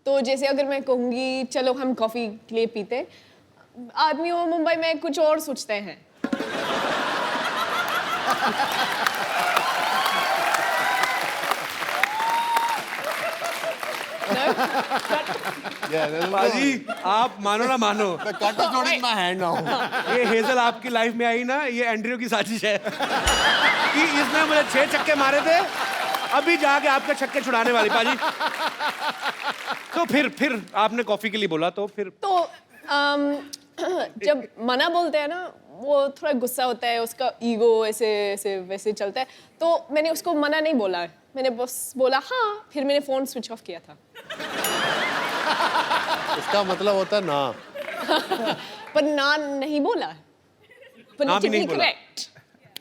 तो जैसे अगर मैं कहूँगी चलो हम कॉफी के लिए पीते, आदमी वो मुंबई में कुछ और सोचते हैं। बाजी, आप मानो ना मानो, ये हेजल आपकी लाइफ में आई ना, ये एंड्रयू की साजिश है कि इसने मुझे 6 छक्के मारे थे, अभी जाके आपके छक्के छुड़ाने वाली। बाजी तो फिर आपने कॉफी के लिए बोला तो फिर तो जब मना बोलते हैं ना, वो थोड़ा गुस्सा होता है, उसका ईगो ऐसे ऐसे वैसे चलता है, तो मैंने उसको मना नहीं बोला, मैंने बस बोला हाँ, फिर मैंने फोन स्विच ऑफ किया था। इसका मतलब होता है ना। पर ना नहीं बोला, ना भी नहीं politically बोला। correct।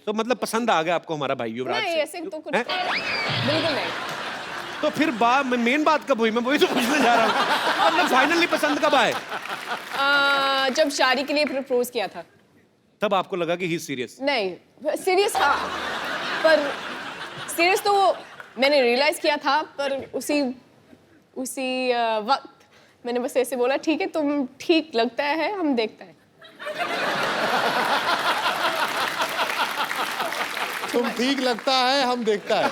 तो मतलब पसंद आ गया आपको हमारा भाई युवराज नहीं से? ऐसे तो कुछ हैं? बिल्कुल नहीं। तो फिर मेन बात कब हुई? मैं वही तो पूछने जा रहा हूँ। मतलब फाइनली पसंद कब आए? जब शादी के लिए प्रपोज किया था। तब आपको लगा कि ही सीरियस? नहीं सीरियस हाँ, पर सीरियस तो मैंने रियलाइज किया था, पर उसी वक्त मैंने बस ऐसे बोला ठीक है, तुम ठीक लगता है, हम देखते हैं। तुम ठीक लगता है, हम देखता है।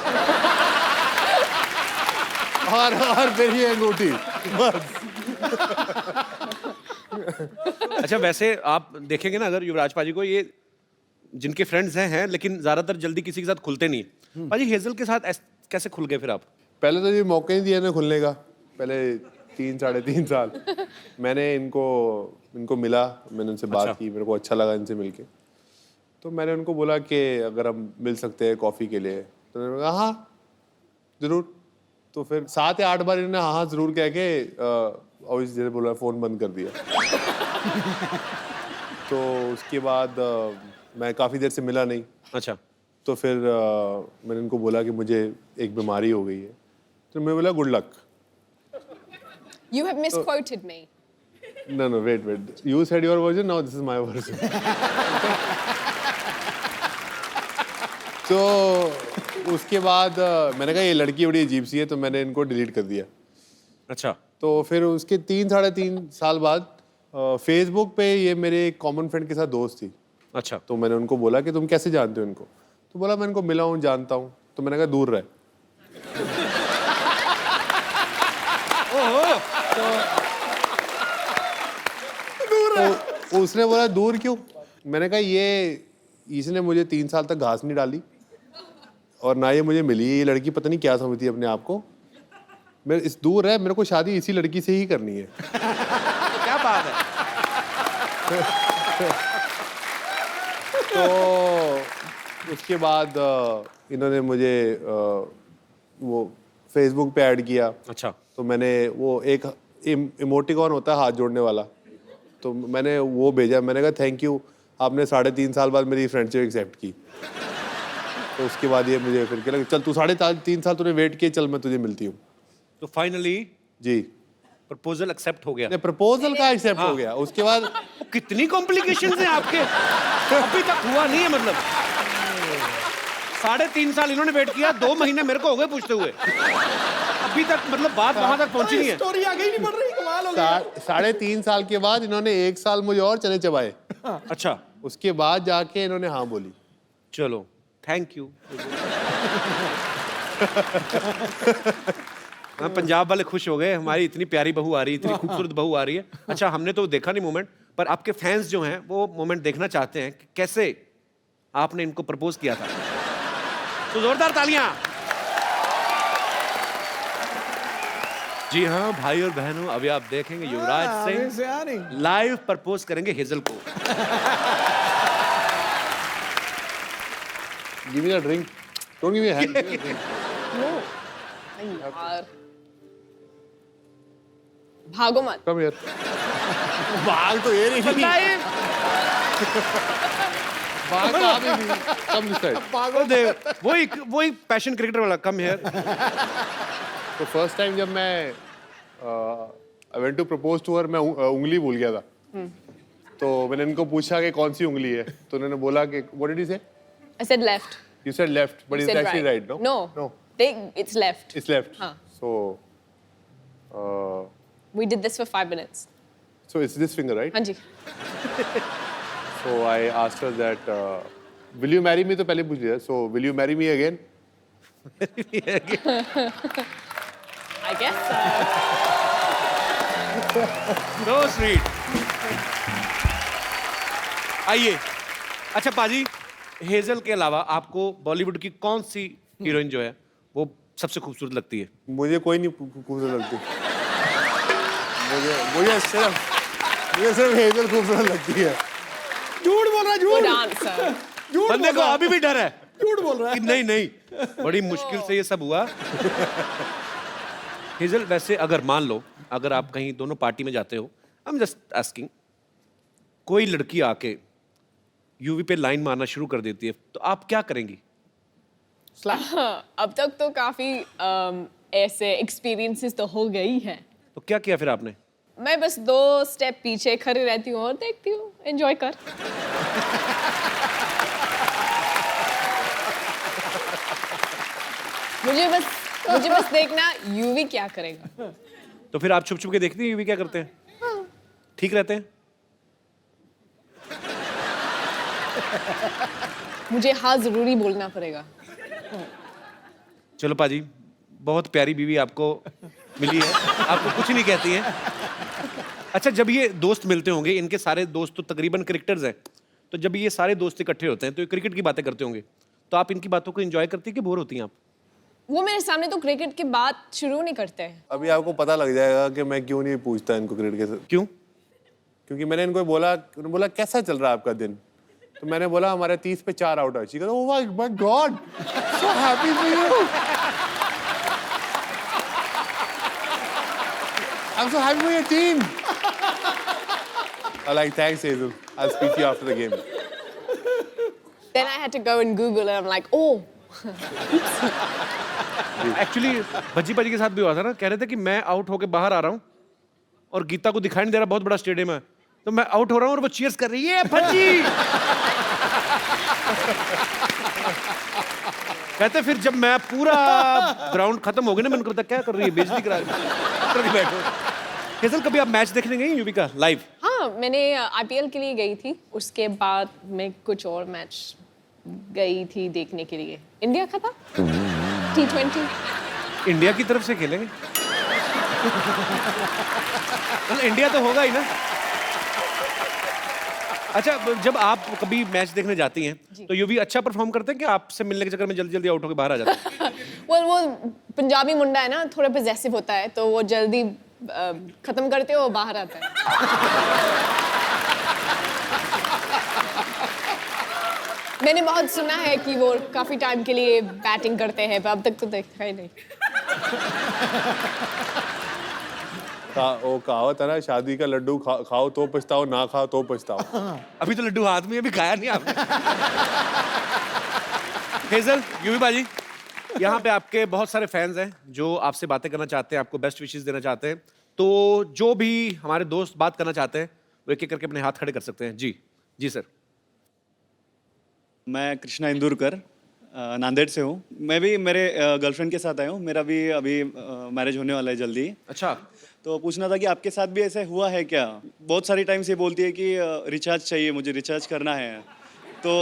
और फिर ये अंगूठी बस। अच्छा वैसे आप देखेंगे ना, अगर युवराज पाजी को, ये जिनके फ्रेंड्स हैं लेकिन ज्यादातर जल्दी किसी के साथ खुलते नहीं है। पाजी हेजल के साथ कैसे खुल गए फिर आप? पहले तो ये मौका ही दिया ना खुलने का। पहले 3-3.5 साल मैंने इनको मिला, मैंने उनसे बात की, मेरे को अच्छा लगा इनसे मिलके। तो मैंने उनको बोला कि अगर हम मिल सकते हैं कॉफ़ी के लिए, तो उन्होंने कहा हाँ ज़रूर। तो फिर 7 या 8 बार इन्होंने हाँ ज़रूर कह के और जैसे बोला फ़ोन बंद कर दिया। तो उसके बाद मैं काफ़ी देर से मिला नहीं। अच्छा। तो फिर मैंने इनको बोला कि मुझे एक बीमारी हो गई है। तो मैं बोला good luck. You have misquoted me. No, wait. You said your version, now this is my version. तो उसके बाद मैंने कहा ये लड़की बड़ी अजीब सी है, तो मैंने इनको डिलीट कर दिया। अच्छा। तो फिर उसके 3-3.5 साल बाद फेसबुक पे ये मेरे एक कॉमन फ्रेंड के साथ दोस्त थी। अच्छा। तो मैंने उनको बोला कि तुम कैसे जानते हो इनको? तो बोला मैं इनको मिला हूँ, जानता हूँ। तो मैंने कहा दूर रहे। तो उसने बोला दूर क्यों? मैंने कहा इसने मुझे 3 साल तक घास नहीं डाली और ना ये मुझे मिली। ये लड़की पता नहीं क्या समझती है अपने आप को। मेरे इस दूर है, मेरे को शादी इसी लड़की से ही करनी है। क्या बात है? तो उसके बाद इन्होंने मुझे वो फेसबुक पे ऐड किया। अच्छा। तो मैंने वो एक इमोटिकॉन होता है हाथ जोड़ने वाला, तो मैंने वो भेजा। मैंने कहा थैंक यू, आपने 3.5 साल बाद मेरी फ्रेंडशिप एक्सेप्ट की। तो उसके बाद ये मुझे फिर लगा चल तू 3.5 साल तूने वेट किए, चल मैं तुझे मिलती हूँ। तो फाइनली जी प्रपोजल एक्सेप्ट हो गया। प्रपोजल का एक्सेप्ट हो गया। उसके बाद कितनी कॉम्प्लिकेशंस हैं आपके, अभी तक हुआ नहीं है। मतलब 3.5 साल इन्होंने वेट किया, 2 महीने मेरे को हो गए पूछते हुए, अभी तक मतलब बात वहां तक पहुंची नहीं है। स्टोरी आगे ही नहीं बढ़ रही, कमाल हो गया। 3.5 साल के बाद इन्होंने 1 साल मुझे और चने चबाए। अच्छा। उसके बाद जाके इन्होंने हाँ बोली। चलो थैंक यू। हाँ, पंजाब वाले खुश हो गए, हमारी इतनी प्यारी बहू आ रही है, इतनी खूबसूरत बहू आ रही है। अच्छा हमने तो देखा नहीं मोमेंट, पर आपके फैंस जो हैं वो मोमेंट देखना चाहते हैं कि कैसे आपने इनको प्रपोज किया था। तो जोरदार तालियां। जी हाँ भाई और बहनों, अभी आप देखेंगे युवराज सिंह लाइव प्रपोज करेंगे हेजल को। Give me a drink. Don't give me a hand. Give me a drink. यार भागो मत। Come here. भाग तो ये नहीं। भाग तो आप ही नहीं। Come this side. वही पैशन क्रिकेटर वाला कम हियर। तो फर्स्ट टाइम जब मैं I went to propose to her, मैं उंगली भूल गया था। तो मैंने इनको पूछा कि कौन सी उंगली है, तो उन्होंने बोला कि what did you say? I said left. You said left, but You it's said actually right, no? No. It's left. It's left. हाँ. So We did this for 5 minutes. so it's this finger, right? हाँ जी। So I asked her that will you marry me? तो पहले पूछ लिया. So will you marry me again? I guess So sweet. आइए। अच्छा पाजी, हेजल के अलावा आपको बॉलीवुड की कौन सी हीरोइन जो है वो सबसे खूबसूरत लगती है? मुझे कोई नहीं खूबसूरत लगती। मुझे सिर्फ हेजल खूबसूरत लगती है। झूठ बोल रहा है, गुड झूठ आंसर। झूठ बंदे बोल को रहा है, अभी भी डर है झूठ बोल रहा कि है। नहीं नहीं, बड़ी मुश्किल से ये सब हुआ। हेजल, वैसे अगर मान लो अगर आप कहीं दोनों पार्टी में जाते हो, आई एम जस्ट आस्किंग, कोई लड़की आके यूवी पे लाइन मारना शुरू कर देती है, तो आप क्या करेंगी? अब तक तो काफी ऐसे एक्सपीरियंसेस तो हो गई है। तो क्या किया फिर आपने? मैं बस 2 स्टेप पीछे खड़ी रहती हूँ और देखती हूँ, एंजॉय कर। मुझे बस देखना यूवी क्या करेगा। तो फिर आप छुप छुप के देखती हैं यूवी क्या करते हैं? ठीक रहते हैं? मुझे हाँ जरूरी बोलना पड़ेगा। चलो पाजी, बहुत प्यारी बीवी आपको मिली है, आपको कुछ नहीं कहती है। अच्छा, जब ये दोस्त मिलते होंगे, इनके सारे दोस्त तो तकरीबन क्रिकेटर्स हैं, तो जब ये सारे दोस्त इकट्ठे होते हैं तो ये क्रिकेट की बातें करते होंगे, तो आप इनकी बातों को एंजॉय करती है कि बोर होती हैं आप? वो मेरे सामने तो क्रिकेट की बात शुरू नहीं करते हैं। अभी आपको पता लग जाएगा कि मैं क्यों नहीं पूछता इनको क्रिकेट के साथ। क्यों? क्योंकि मैंने इनको बोला, उन्होंने बोला कैसा चल रहा है आपका दिन, तो मैंने बोला हमारे 30 पे 4 आउट है। She goes, oh my god, so happy for you, I am so happy for your team. I like, thanks Hazel, I will speak to you after the game. Then I had to go and Google and I'm like, oh. Actually Bhajji पाजी के साथ भी हुआ था ना, कह रहे थे कि मैं आउट होके बाहर आ रहा हूँ और गीता को दिखाई नहीं दे रहा, बहुत बड़ा स्टेडियम है, तो मैं आउट हो रहा हूँ और वो चीयर्स कर रही है, भज्जी। कहते फिर जब मैं पूरा ग्राउंड खत्म हो गया ना, मैंने कहा क्या कर रही है, बेइज्जती करा रही है। बैठो। हेजल, कभी आप मैच देखने गई यूवी का लाइव? हाँ, मैंने IPL के लिए गई थी, उसके बाद मैं कुछ और मैच गई थी देखने के लिए। इंडिया का था T20। इंडिया की तरफ से खेलेंगे? मतलब इंडिया तो होगा ही ना। अच्छा, जब आप कभी मैच देखने जाती हैं तो यूवी अच्छा परफॉर्म करते हैं कि आपसे मिलने के चक्कर में जल्दी जल्दी आउट होकर बाहर आ जाते हैं? वो पंजाबी मुंडा है ना, थोड़ा पजेसिव होता है, तो वो जल्दी खत्म करते हो बाहर आता है। मैंने बहुत सुना है कि वो काफी टाइम के लिए बैटिंग करते हैं, पर अब तक तो देखा ही नहीं। वो कहावत है ना, शादी का लड्डू खाओ तो पछताओ, ना खाओ तो पछताओ। अभी तो लड्डू हाथ में, अभी खाया नहीं आपने। हेजल, यूवी बाजी, यहाँ पे आपके बहुत सारे फैंस हैं जो आपसे बातें करना चाहते हैं, आपको बेस्ट विशेस देना चाहते हैं, तो जो भी हमारे दोस्त बात करना चाहते हैं वो एक एक करके अपने हाथ खड़े कर सकते हैं। जी जी सर। मैं कृष्णा इंदुरकर नांदेड़ से हूँ। मैं भी मेरे गर्लफ्रेंड के साथ आया हूँ। मेरा भी अभी मैरिज होने वाला है जल्दी। अच्छा, तो पूछना था कि आपके साथ भी ऐसा हुआ है क्या? बहुत सारी टाइम से बोलती है कि रिचार्ज चाहिए, मुझे रिचार्ज करना है। तो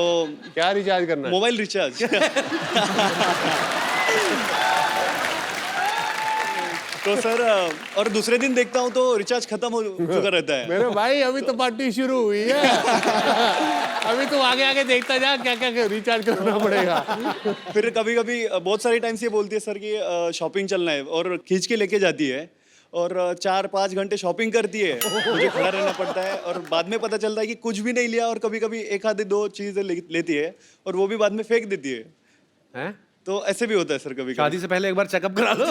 क्या रिचार्ज करना है? Mobile recharge. तो सर, और दूसरे दिन देखता हूँ तो रिचार्ज खत्म हो चुका रहता है। मेरे भाई अभी तो पार्टी शुरू हुई है। अभी तो आगे आगे देखता जा क्या क्या रिचार्ज करना पड़ेगा। फिर कभी कभी बहुत सारी टाइम से बोलती है सर कि शॉपिंग चलना है, और खींच के लेके जाती है और 4-5 घंटे शॉपिंग करती है। मुझे खड़ा रहना पड़ता है और बाद में पता चलता है कि कुछ भी नहीं लिया, और कभी कभी 1-2 चीजें लेती है और वो भी बाद में फेंक देती है। हैं? तो ऐसे भी होता है सर कभी शादी से पहले एक बार चेकअप करा लो।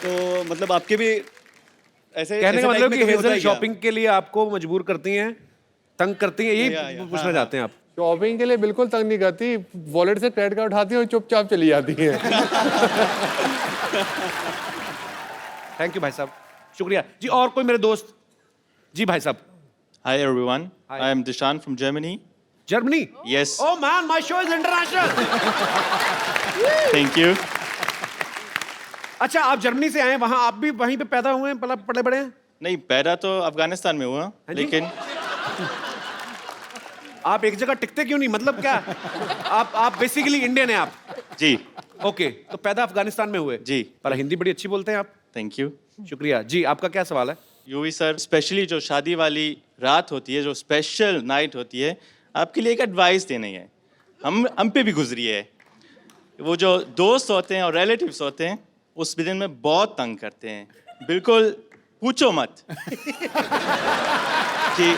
तो मतलब आपके भी ऐसे कहने का ऐसे मतलब टाइप में कि कभी होता हेजल है क्या? शॉपिंग के लिए आपको मजबूर करती हैं, तंग करती हैं, यही पूछना चाहते हैं आप? शॉपिंग के लिए बिल्कुल तंग नहीं करती, वॉलेट से क्रेडिट कार्ड उठाती है और चुपचाप चली जाती है। थैंक यू भाई साहब, शुक्रिया जी। और कोई मेरे दोस्त? जी भाई साहब। Hi everyone, Hi. I am Dishan from Germany. Germany? Yes, Oh man, my show is international. thank you. अच्छा, आप जर्मनी से आए हैं, वहाँ आप भी वहीं पे पैदा हुए हैं, पले बड़े हैं? नहीं, पैदा तो अफगानिस्तान में हुआ, हाँ जी? लेकिन आप एक जगह टिकते क्यों नहीं, मतलब क्या? आप बेसिकली इंडियन हैं आप? जी, ओके, तो पैदा अफगानिस्तान में हुए? जी। पर हिंदी बड़ी अच्छी बोलते हैं आप। Thank you. शुक्रिया जी। आपका क्या सवाल है? यूवी सर, स्पेशली जो शादी वाली रात होती है, जो स्पेशल नाइट होती है, आपके लिए एक एडवाइस देनी है। हम पे भी गुजरी है। वो जो दोस्त होते हैं और रिलेटिव्स होते हैं, उस दिन में बहुत तंग करते हैं, बिल्कुल पूछो मत कि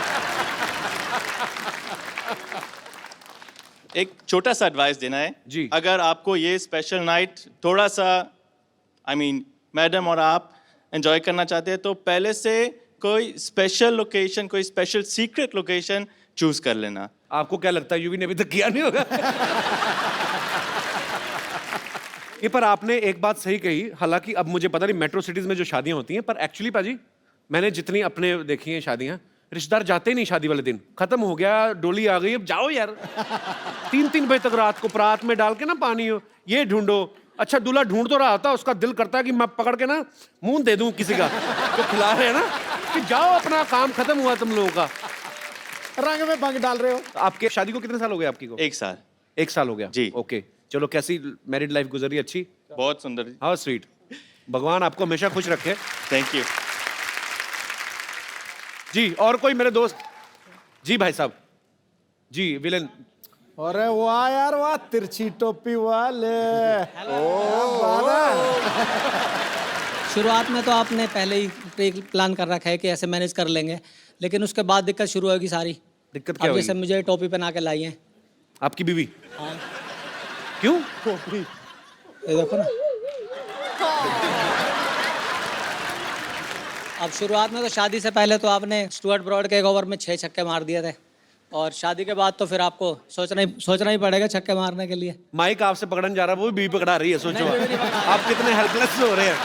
एक छोटा सा एडवाइस देना है जी। अगर आपको ये स्पेशल नाइट थोड़ा सा मैडम और आप एंजॉय करना चाहते हैं तो पहले से कोई स्पेशल लोकेशन, कोई स्पेशल सीक्रेट लोकेशन चूज कर लेना। आपको क्या लगता है यूवी ने अभी तक किया नहीं होगा? ये पर आपने एक बात सही कही, हालांकि अब मुझे पता नहीं मेट्रो सिटीज में जो शादियां होती हैं, पर एक्चुअली पाजी मैंने जितनी अपने देखी हैं शादियां, रिश्तेदार जाते ही नहीं शादी वाले दिन, खत्म हो गया, डोली आ गई, अब जाओ यार। 3-3 बजे तक रात को परात में डाल के ना पानी हो, ये ढूंढो। अच्छा दूल्हा ढूंढ तो रहा था, उसका दिल करता है कि मैं पकड़ के ना मुंह दे दूं किसी का जो खिला रहे हैं ना, कि जाओ अपना काम खत्म हुआ तुम लोगों का। रंग में भंग डाल रहे हो। आपके शादी को कितने साल हो गए आपकी को? 1 साल। 1 साल हो गया जी। ओके, चलो कैसी मैरिड लाइफ गुजरी? अच्छी, बहुत सुंदर। How sweet. भगवान आपको हमेशा खुश रखे। थैंक यू जी। और कोई मेरे दोस्त? जी भाई साहब जी। विलन? अरे वाह यार वाह, तिरछी टोपी वाले। शुरुआत में तो आपने पहले ही प्री प्लान कर रखा है कि ऐसे मैनेज कर लेंगे, लेकिन उसके बाद दिक्कत शुरू होगी सारी। दिक्कत क्या अब हुई? जैसे मुझे टोपी पहना के लाई है आपकी बीवी? हाँ। क्यों? ये देखो ना। अब शुरुआत में तो शादी से पहले तो आपने स्टुअर्ट ब्रॉड के एक ओवर में 6 छक्के मार दिए थे, और शादी के बाद तो फिर आपको सोचना ही पड़ेगा छक्के मारने के लिए। माइक आपसे पकड़ने जा रहा है, वो भी बीवी पकड़ा रही है। सोचो आप कितने हेल्पलेस हो रहे हैं।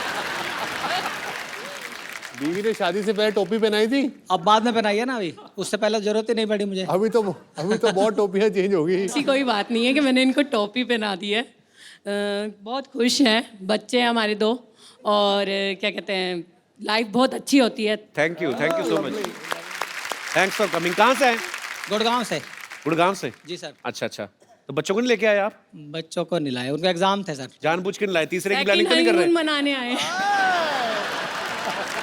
बीवी ने शादी से पहले टोपी पहनाई थी, अब बाद में पहनाई है ना, अभी उससे पहले जरूरत ही नहीं पड़ी मुझे। अभी तो बहुत टोपियां चेंज हो गई। ऐसी कोई बात नहीं है कि मैंने इनको टोपी पहना दी है। बहुत खुश हैं, बच्चे हैं हमारे 2, और क्या कहते हैं, लाइफ बहुत अच्छी होती है। Thank you so much, thanks for coming. कहाँ से हैं? गुड़गांव से। गुड़गांव से? जी सर। अच्छा, तो बच्चों को नहीं लेके आए आप? बच्चों को नहीं लाए, उनका एग्जाम थे सर। जानबूझ के नहीं लाए? तीसरे की प्लानिंग सेकंड नहीं कर रहे? हनीमून मनाने आए।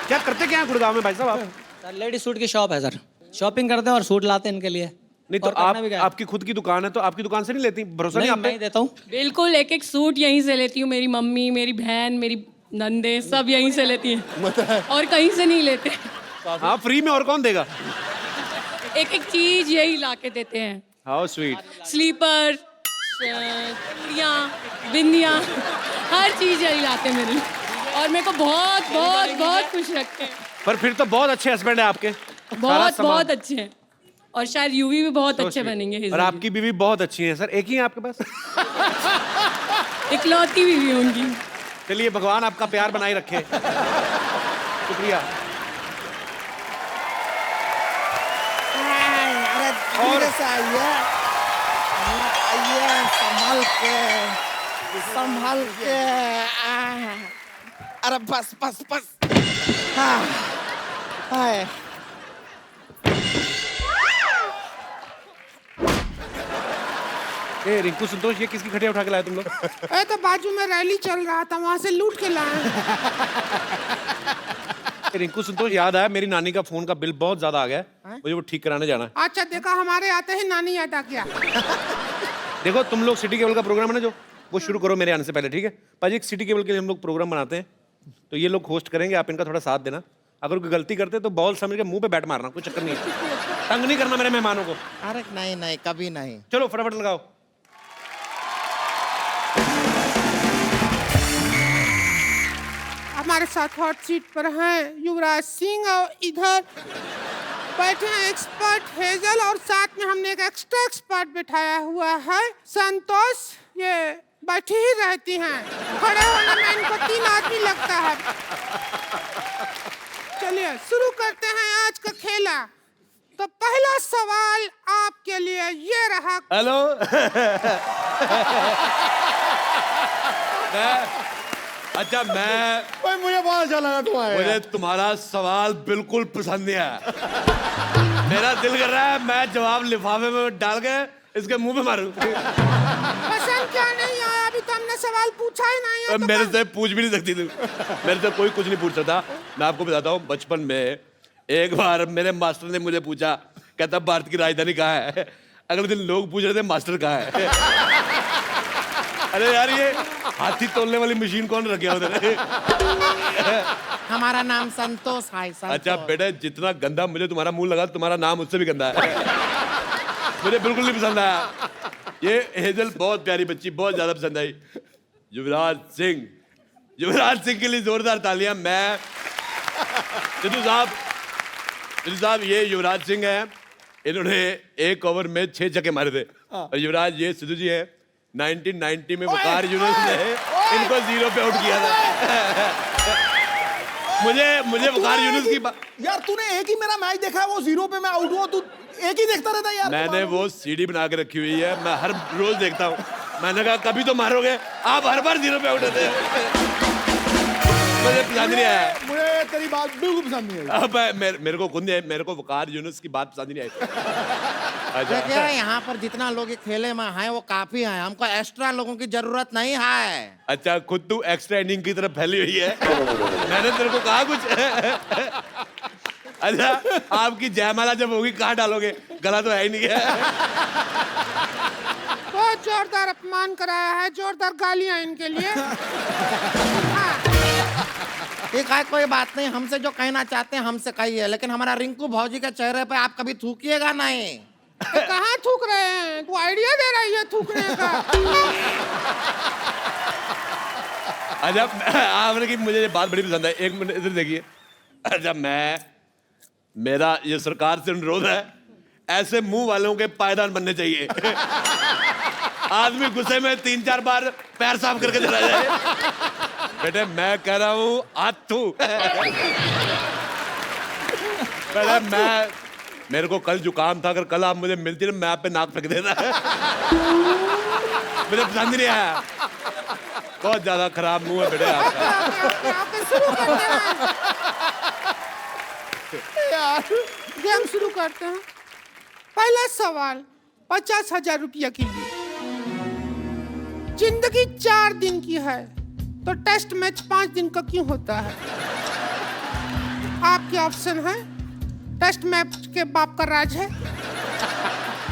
क्या करते क्या है गुड़गांव में भाई साहब आप? सर लेडी सूट की शॉप है सर, शॉपिंग करते हैं और सूट लाते हैं इनके लिए। नहीं तो और करना भी क्या है? आपकी खुद की दुकान है, तो आपकी दुकान से नहीं लेती? भरोसा नहीं आप मैं ही पे? देता हूँ। बिल्कुल, एक सूट यहीं से लेती हूँ। मेरी मम्मी, मेरी बहन, मेरी नंदे सब यहीं से लेती हैं, और कहीं से नहीं लेते। हाँ, फ्री में और कौन देगा? एक चीज यही ला के देते हैं। How sweet. स्लीपर, चूड़ियाँ, बिंदियाँ, हर चीज यही लाते हैं मेरे लिए, और मेरे को बहुत बहुत बहुत खुश रखते हैं। पर फिर तो बहुत अच्छे हस्बैंड है आपके। बहुत बहुत अच्छे हैं, और शायद यूवी भी बहुत अच्छे बनेंगे इस और आपकी बीवी बहुत अच्छी है सर। एक ही है आपके पास? इकलौती बीवी है उनकी। चलिए भगवान आपका प्यार बनाए रखे। शुक्रिया। और संभाल के अरे बस हाँ। हाय। ए रिंकू संतोष, ये किसकी खटिया उठा के लाए तुम लोग? तो बाजू में रैली चल रहा था, वहां से लूट के लाए। रिंकू संतोष, याद आया मेरी नानी का फोन का बिल बहुत ज्यादा आ गया है, मुझे वो ठीक कराने जाना है। अच्छा देखा, हमारे आते ही नानी याद आ गया। देखो तुम लोग सिटी केबल का प्रोग्राम है ना जो, वो शुरू करो मेरे आने से पहले, ठीक है पाजी? एक सिटी केबल के लिए हम लोग प्रोग्राम बनाते हैं, तो ये लोग होस्ट करेंगे, आप इनका थोड़ा साथ देना। अगर कोई गलती करते तो बॉल समझ के मुंह पे बैट मारना, कोई चक्कर नहीं है। तंग नहीं करना मेरे मेहमानों को। अरे नहीं कभी नहीं। चलो फटाफट लगाओ। हमारे साथ हॉट सीट पर हैं युवराज सिंह, और इधर बैठे हैं एक्सपर्ट हेजल, और साथ में हमने एक एक्स्ट्रा एक्सपर्ट बिठाया हुआ है संतोष। ये बैठी ही रहती हैं, खड़े होने में इनको 3 आदमी लगता है। चलिए शुरू करते हैं आज का खेला। तो पहला सवाल आपके लिए ये रहा। हेलो। अच्छा मैं भाई मुझे बहुत अच्छा लगा तुम्हारा। मुझे तुम्हारा सवाल बिल्कुल पसंद नहीं आया। मेरा दिल कर रहा है मैं जवाब लिफाफे में डाल के इसके मुंह पे मारूं। पसंद क्या नहीं आया? अभी तो हमने सवाल पूछा ही नहीं है। तो मेरे से पूछ भी नहीं सकती तू। मेरे से कोई कुछ नहीं पूछ सकता। मैं आपको बताता हूँ, बचपन में एक बार मेरे मास्टर ने मुझे पूछा, कहता भारत की राजधानी कहाँ है? अगले दिन लोग पूछ रहे थे मास्टर कहाँ है। अरे यार ये हाथी तोलने वाली मशीन कौन रखे उधर? हमारा नाम संतोष है। अच्छा बेटा, जितना गंदा मुझे तुम्हारा मुंह लगा, तुम्हारा नाम उससे भी गंदा है। मुझे बिल्कुल नहीं पसंद आया। ये हेजल बहुत प्यारी बच्ची, बहुत ज्यादा पसंद आई। युवराज सिंह के लिए जोरदार तालियां। मैं सिद्धू साहब, ये युवराज सिंह हैं। इन्होंने एक ओवर में 6 छक्के मारे थे। और युवराज ये सिद्धू जी हैं। 1990 में वकार यूनुस ने इनको 0 पे आउट किया था। मुझे वकार यूनुस की यार तूने एक ही मेरा मैच देखा है, वो 0 पे मैं आउट हुआ, तू एक ही देखता रहता है यार। मैंने वो सीडी बना के रखी हुई है, मैं हर रोज देखता हूँ। मैंने कहा कभी तो मारोगे, आप हर बार 0 पे आउट होते हैं। मुझे पसंद नहीं आया। मुझे तेरी बात बिल्कुल पसंद नहीं आई। अब मेरे को खुद नहीं, मेरे को वकार यूनुस की बात पसंद नहीं आई। देखिए यहाँ पर जितना लोग खेले में हैं वो काफी हैं, हमको एक्स्ट्रा लोगों की जरूरत नहीं है। अच्छा, खुद तू एक्स्ट्रा इनिंग की तरफ फैली हुई है। मैंने तेरे को कहा कुछ? अच्छा, आपकी जयमाला जब होगी कहाँ डालोगे? गला तो है ही नहीं है। बहुत जोरदार अपमान कराया है, जोरदार गालियां इनके लिए। ठीक है, कोई बात नहीं, हमसे जो कहना चाहते हैं हमसे कहिए, लेकिन हमारा रिंकू भौजी के चेहरे पे आप कभी थूकिएगा नहीं। कहाँ थूक रहे हैं? तू आइडिया दे रही है थूकने का। अच्छा, आपने की मुझे ये बात बड़ी पसंद है। एक मिनट इधर देखिए। अच्छा, मेरा ये सरकार से अनुरोध है, ऐसे मुंह वालों के पायदान बनने चाहिए। आदमी गुस्से में 3-4 बार पैर साफ करके चला जाए। बेटे मैं कह रहा हूँ आथू। मेरे को कल जुकाम था, अगर कल आप मुझे मिलती ना मैं आप पे नाक फेंक देता। मुझे पसंद नहीं आया, बहुत ज्यादा खराब मुंह है बेटे आपका। गेम शुरू करते हैं। पहला सवाल 50,000 रुपया के लिए। जिंदगी 4 दिन की है तो टेस्ट मैच 5 दिन का क्यों होता है? आपके ऑप्शन है, टेस्ट मैच के बाप का राज है,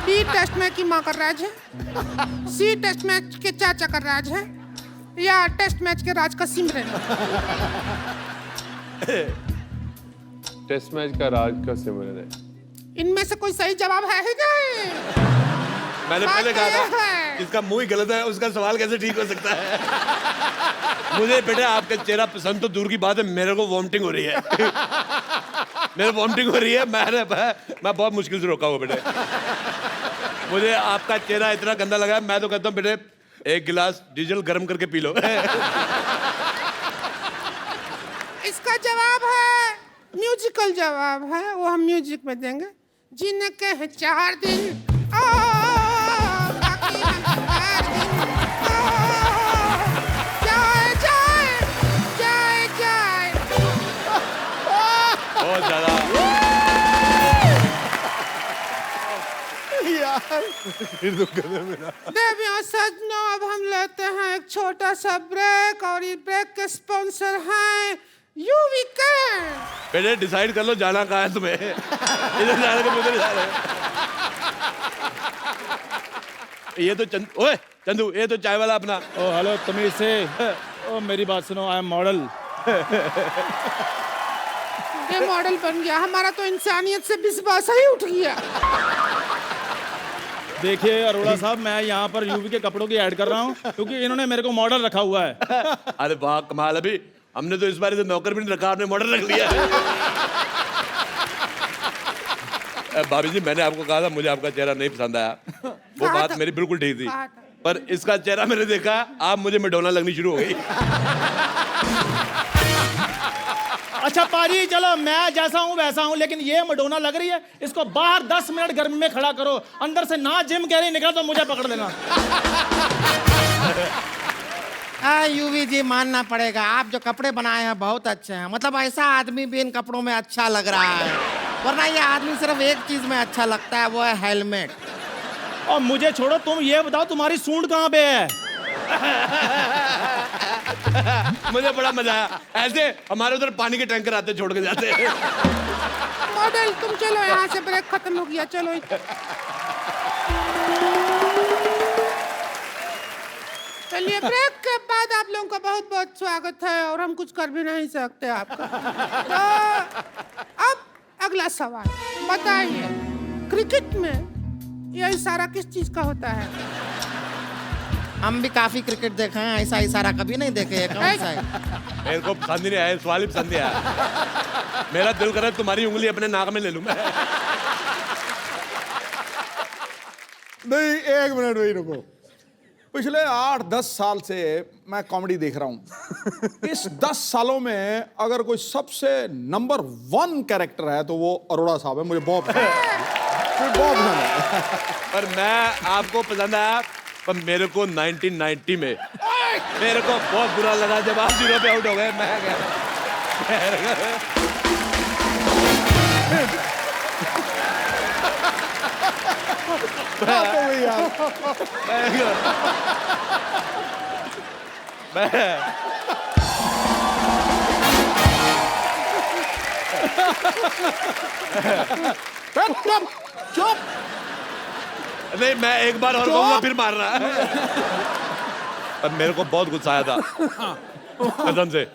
बी टेस्ट मैच की माँ का राज है, सी टेस्ट मैच के चाचा का राज है, या टेस्ट मैच के राज का सिमरन। टेस्ट मैच का राज का सिमरन है। इनमें से कोई सही जवाब है ही नहीं। मैंने पहले कहा था जिसका मुंह ही गलत है उसका सवाल कैसे ठीक हो सकता है। मुझे बेटे आपका चेहरा पसंद तो दूर की बात है, मेरे को वॉमिटिंग हो रही है। मेरे वॉमिटिंग हो रही है। मैं बहुत मुश्किल से रोका हुआ बेटे। मुझे आपका चेहरा इतना गंदा लगा है, मैं तो कहता हूँ बेटे 1 गिलास डीजल गर्म करके पी लो। इसका जवाब है, म्यूजिकल जवाब है, वो हम म्यूजिक में देंगे। जीने के हैं 4 दिन, बाकी हम 4 दिन, जाए जाए जाए जाए। बहुत ज्यादा देवियों सज्जनों, अब हम लेते हैं एक छोटा सा ब्रेक, और ये ब्रेक के स्पॉन्सर हैं यूवीके। बेटे डिसाइड कर लो जाना कहाँ है तुम्हें। इधर जाने के उधर जा रहे। ये तो चंदू, ये तो चाय वाला अपना। ओ हेलो तमीज से। ओ मेरी बात सुनो, आई एम मॉडल। ये मॉडल बन गया, हमारा तो इंसानियत से विश्वास ही उठ गया। देखिए अरोड़ा साहब, मैं यहाँ पर यूवी के कपड़ों की ऐड कर रहा हूँ क्योंकि इन्होंने मेरे को मॉडल रखा हुआ है। अरे वाह कमाल, अभी हमने तो इस बार नौकर भी नहीं रखा, आपने मॉडल रख लिया। भाभी जी, मैंने आपको कहा था मुझे आपका चेहरा नहीं पसंद आया, वो बात मेरी बिल्कुल ठीक थी, पर इसका चेहरा मैंने देखा, आप मुझे मैडोना लगनी शुरू हो गई। अच्छा पाजी, चलो मैं जैसा हूँ वैसा हूँ, लेकिन ये मैडोना लग रही है, इसको बाहर 10 मिनट गर्मी में खड़ा करो, अंदर से ना जिम कह रही निकला तो मुझे पकड़ लेना। यूवी जी, मानना पड़ेगा, आप जो कपड़े बनाए हैं बहुत अच्छे हैं। मतलब ऐसा आदमी भी इन कपड़ों में अच्छा लग रहा है, वरना ये आदमी सिर्फ एक चीज में अच्छा लगता है, वो है हेलमेट। और मुझे छोड़ो, तुम ये बताओ तुम्हारी सूंड कहाँ पे है? मुझे बड़ा मजा आया, ऐसे हमारे उधर पानी के टैंकर आते छोड़ के जाते हैं। मॉडल तुम चलो, यहाँ से ब्रेक खत्म हो गया, चलो। चलिए ब्रेक के बाद आप लोगों का बहुत बहुत स्वागत है और हम कुछ कर भी नहीं सकते आपका। तो अब अगला सवाल बताइए, क्रिकेट में यह इशारा किस चीज का होता है? हम भी काफी क्रिकेट देखे हैं, ऐसा इशारा कभी नहीं देखे हैं। कौन सा है? मेरे को पसंद ही नहीं आया, सवाल ही पसंद नहीं आया। मेरा दिल करे तुम्हारी उंगली अपने नाक में ले लूं मैं। नहीं, एक मिनट वही रुको। पिछले 8-10 साल से मैं कॉमेडी देख रहा हूं। इस 10 सालों में अगर कोई सबसे नंबर 1 कैरेक्टर है तो वो अरोड़ा साहब है। मुझे बहुत पसंद है, बहुत पसंद है। पर मैं आपको पसंद आया, पर मेरे को 1990 में मेरे को बहुत बुरा लगा जब आप 0 पे आउट हो गए। मैं तो वही यार। चुप। नहीं, मैं एक बार और कहूंगा फिर मारना। पर मेरे को बहुत गुस्सा आया था कसम से।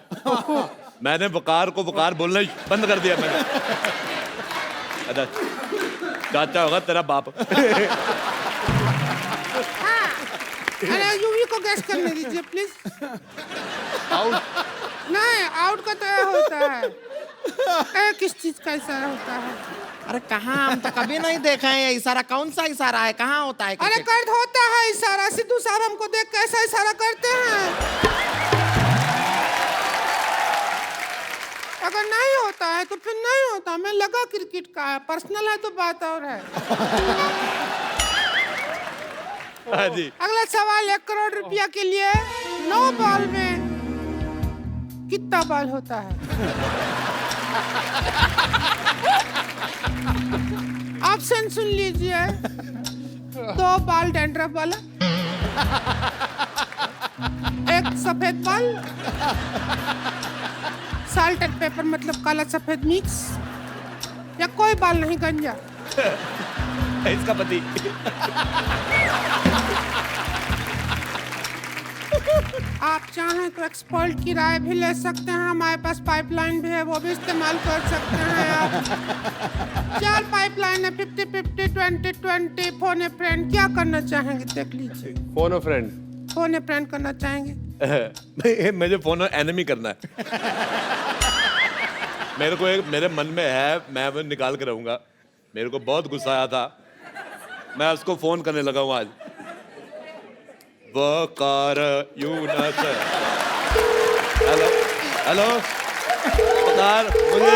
मैंने वकार को वकार बोलना ही बंद कर दिया मैंने। अच्छा, चाचा होगा तेरा बाप। अरे यूवी को गैस करने दीजिए प्लीज। आउट नहीं, आउट का तो ये होता है। किस चीज का इशारा होता है? अरे कहाँ, हम तो कभी नहीं देखे हैं ये इशारा। कौन सा इशारा है, कहाँ होता है? अरे कर्द होता है इशारा। सिद्धू साहब हमको देख के ऐसा इशारा करते हैं। अगर नहीं होता है तो फिर नहीं होता। मैं लगा क्रिकेट का है, पर्सनल है तो बात और है। हाँ जी। अगला सवाल 1 करोड़ रुपया के लिए 9 बॉल में कितना बॉल होता है? ऑप्शन सुन लीजिए। 2 बॉल डैंड्रफ वाला, 1 सफेद बॉल, साल्ट एंड पेपर मतलब काला सफेद मिक्स, या कोई बाल नहीं, गंजा। इसका पति। आप चाहें तो एक्सपर्ट की राय भी ले सकते हैं। हमारे पास पाइपलाइन भी है, वो भी इस्तेमाल कर सकते हैं आप। 4 पाइपलाइन है, 50-50, 20-20, फोन ए फ्रेंड। क्या करना चाहेंगे देख लीजिए। फोन और फ्रेंड। फोन ए फ्रेंड करना चाहेंगे? मुझे फोन एनिमी करना है। मेरे को एक मेरे मन में है, मैं वो निकाल के रहूंगा। मेरे को बहुत गुस्सा आया था, मैं उसको फोन करने लगा हूँ आज। वकार यूनस। हेलो हेलो वकार, मुझे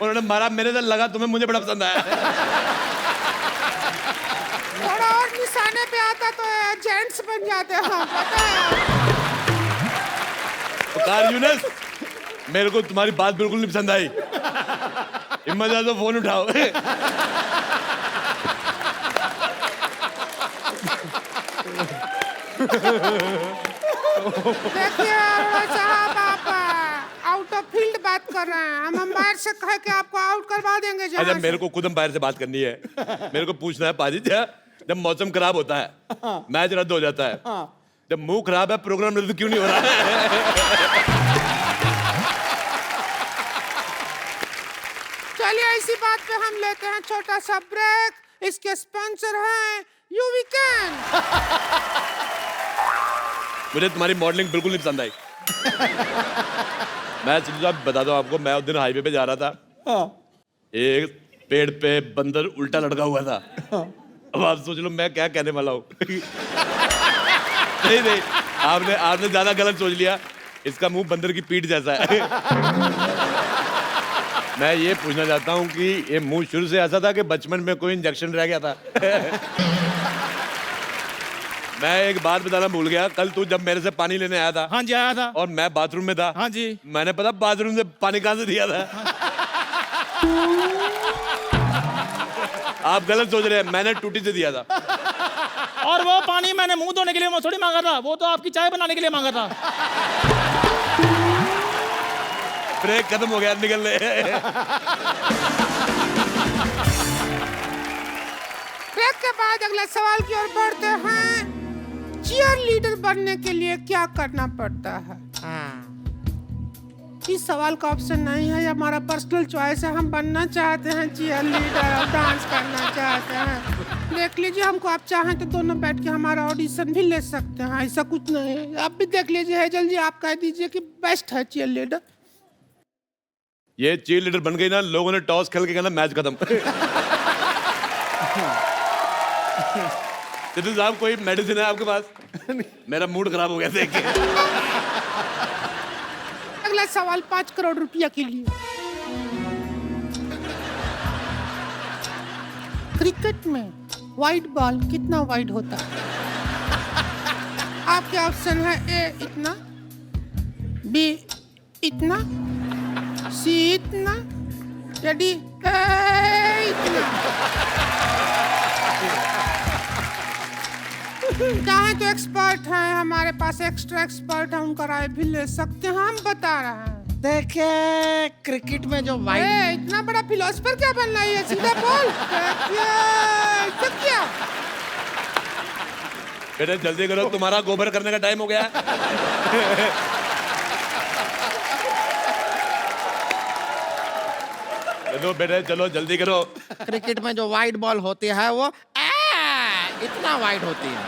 उन्होंने मारा, मेरे से लगा तुम्हें मुझे बड़ा पसंद आया। थोड़ा और निशाने पे आता तो जेंट्स बन जाते हैं, पता है। वकार यूनस, मेरे को तुम्हारी बात बिल्कुल नहीं पसंद आई। हिम्मत है तो फोन उठाओ। देखिए साहब, आप आउट ऑफ फील्ड बात कर रहे हैं। हम अंपायर से कह के आपको आउट करवा देंगे। अच्छा, मेरे को खुद अंपायर से बात करनी है। मेरे को पूछना है पाजी, जब मौसम खराब होता है मैच रद्द हो जाता है, जब मुंह खराब है प्रोग्राम रद्द क्यों नहीं हो रहा है? चलिए इसी बात पे हम लेते हैं छोटा सा ब्रेक। इसके स्पॉन्सर हैं यूवी कैन। मुझे तुम्हारी मॉडलिंग बिल्कुल नहीं पसंद आई। मैं सिद्धू साहब बता दूं आपको, मैं उस दिन हाईवे पे जा रहा था, एक पेड़ पे बंदर उल्टा लटका हुआ था। अब आप सोच लो मैं क्या कहने वाला हूँ। नहीं, आपने ज्यादा गलत सोच लिया। इसका मुंह बंदर की पीठ जैसा है। मैं ये पूछना चाहता हूँ कि ये मुंह शुरू से ऐसा था कि बचपन में कोई इंजेक्शन रह गया था? मैं एक बात बताना भूल गया। कल तू जब मेरे से पानी लेने आया था। हाँ जी, आया था। और मैं बाथरूम में था। हाँ जी। मैंने पता बाथरूम से पानी कहाँ से दिया था? आप गलत सोच रहे हैं, मैंने टूटी से दिया था। और वो पानी मैंने मुंह धोने के लिए थोड़ी मांगा था, वो तो आपकी चाय बनाने के लिए मांगा था। ब्रेक खत्म हो गया, निकलने। ब्रेक इसके बाद अगला सवाल की ओर बढ़ते हैं। चीयर लीडर बनने के लिए क्या करना पड़ता है? इस सवाल का ऑप्शन नहीं है, ये हमारा पर्सनल चॉइस है। हम बनना चाहते हैं चीयर लीडर और डांस करना चाहते हैं। देख लीजिए, हमको आप चाहें तो दोनों बैठ के हमारा ऑडिशन भी ले सकते हैं, ऐसा कुछ नहीं है। आप भी देख लीजिए हेजल जी, आप कह दीजिए कि बेस्ट है चीयर लीडर। ये चीयर लीडर बन गई ना, लोगों ने टॉस खेल के कहना मैच खत्म। सिद्धू साहब, कोई मेडिसिन है आपके पास? मेरा मूड खराब हो गया देख के। अगला सवाल 5 करोड़ रुपया के लिए। क्रिकेट में वाइड बॉल कितना वाइड होता है? आपके ऑप्शन है ए इतना, बी इतना, सी इतना, या डी इतना। चाहे तो एक्सपर्ट हैं, हमारे पास एक्स्ट्रा एक्सपर्ट है, उनका राय भी ले सकते हैं। हम बता रहे हैं। देखिए, क्रिकेट में जो वाइड इतना बड़ा फिलोसफर क्या बनना है? सीधा बोल। क्या बेटे जल्दी करो, तुम्हारा गोबर करने का टाइम हो गया। चलो बेटे, चलो जल्दी करो। क्रिकेट में जो वाइड बॉल होती है वो इतना वाइड होती है।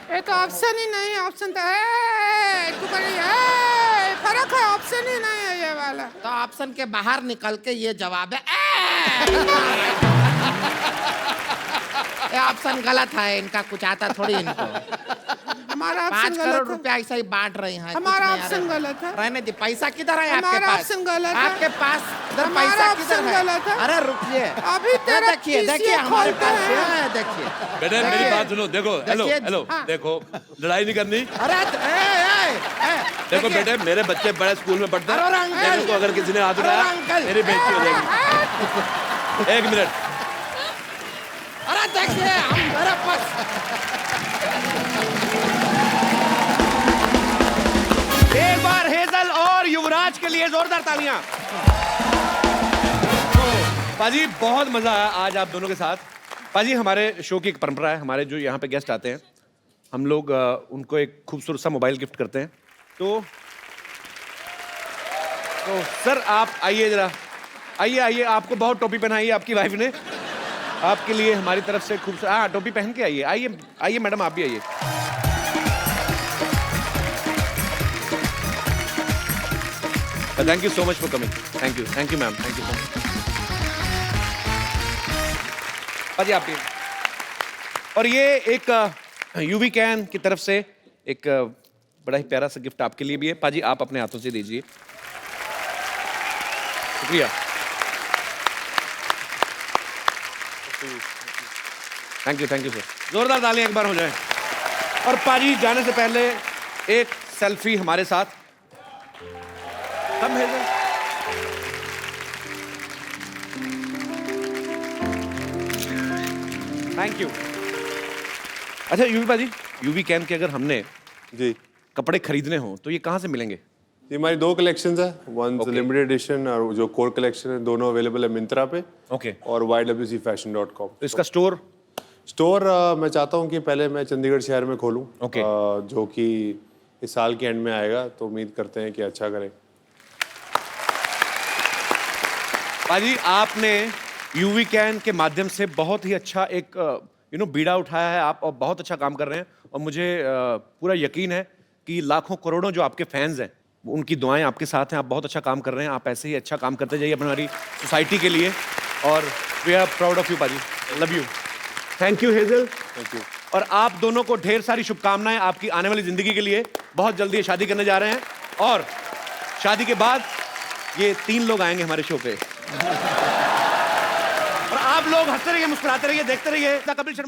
ये तो ऑप्शन ही नहीं है। ऑप्शन तो फर्क है, ऑप्शन ही नहीं है ये वाला। तो ऑप्शन के बाहर निकल के ये जवाब है। ये ऑप्शन गलत है, इनका कुछ आता थोड़ी इनको। हमारा 5 करोड़ रुपया ऐसा ही बांट रही हैं। हमारा ऑप्शन गलत है। रहने दी, पैसा किधर है आपके हमारा पास? ऑप्शन गलत है। आपके पास इधर हमारा पैसा ऑप्शन किधर है? गलत है। अरे रुकिए, अभी तेरा देखिए PCA देखिए हमारे खोलते पास हैं। है, देखिए बेटे मेरी बात सुनो, देखो, हेलो देखिए, हेलो, हाँ। देखो लड़ाई नहीं करनी। अरे देखो बेटे, मेरे बच्चे बड़े स्कूल में पढ़ते अरे हैं, अंकल! मेरे को अगर किसी ने हाथ उठाया अंकल! मेरी बेइज्जती हो जाएगी। 1 मिनट। अरे देखिए, हम मेरे पास एक बार हेजल और युवराज के लिए जोरदार तालियां। पाजी, बहुत मजा आया आज आप दोनों के साथ। पाजी, हमारे शो की एक परंपरा है, हमारे जो यहाँ पे गेस्ट आते हैं, हम लोग उनको एक खूबसूरत सा मोबाइल गिफ्ट करते हैं। तो सर आप आइए जरा, आइए आइए। आपको बहुत टोपी पहनाई है आपकी वाइफ ने, आपके लिए हमारी तरफ से खूबसूरत। हाँ, टोपी पहन के आइए, आइए आइए मैडम, आप भी आइए। Thank you so much for coming. Thank you ma'am, thank you so much. पाजी आप भी। और ये एक यूवी कैन की तरफ से एक बड़ा ही प्यारा सा गिफ्ट आपके लिए भी है। पाजी आप अपने हाथों से दीजिए। शुक्रिया। Thank you sir. जोरदार तालियां एक बार हो जाए। और पाजी जाने से पहले एक सेल्फी हमारे साथ। हम है थैंक यू। अच्छा यूवी पाजी, यूवी कैन के अगर हमने जी कपड़े खरीदने हो तो ये कहाँ से मिलेंगे? ये हमारी 2 कलेक्शंस है, वन लिमिटेड एडिशन और जो कोर कलेक्शन है, दोनों अवेलेबल है मिंत्रा पे ओके और ywcfashion.com। तो इसका स्टोर मैं चाहता हूँ कि पहले मैं चंडीगढ़ शहर में खोलूँ, ओके। जो कि इस साल के एंड में आएगा, तो उम्मीद करते हैं कि अच्छा करें। पाजी आपने यूवी कैन के माध्यम से बहुत ही अच्छा एक बीड़ा उठाया है आप, और बहुत अच्छा काम कर रहे हैं। और मुझे पूरा यकीन है कि लाखों करोड़ों जो आपके फैंस हैं उनकी दुआएं आपके साथ हैं। आप बहुत अच्छा काम कर रहे हैं, आप ऐसे ही अच्छा काम करते जाइए हमारी सोसाइटी के लिए। और we are proud of you पाजी, love you. Thank you Hazel. Thank you. और आप दोनों को ढेर सारी शुभकामनाएं आपकी आने वाली जिंदगी के लिए। बहुत जल्दी ये शादी करने जा रहे हैं और शादी के बाद ये 3 लोग आएंगे हमारे शो पे। और आप लोग हंसते रहिए, मुस्कुराते रहिए, देखते रहिए कपिल शर्मा।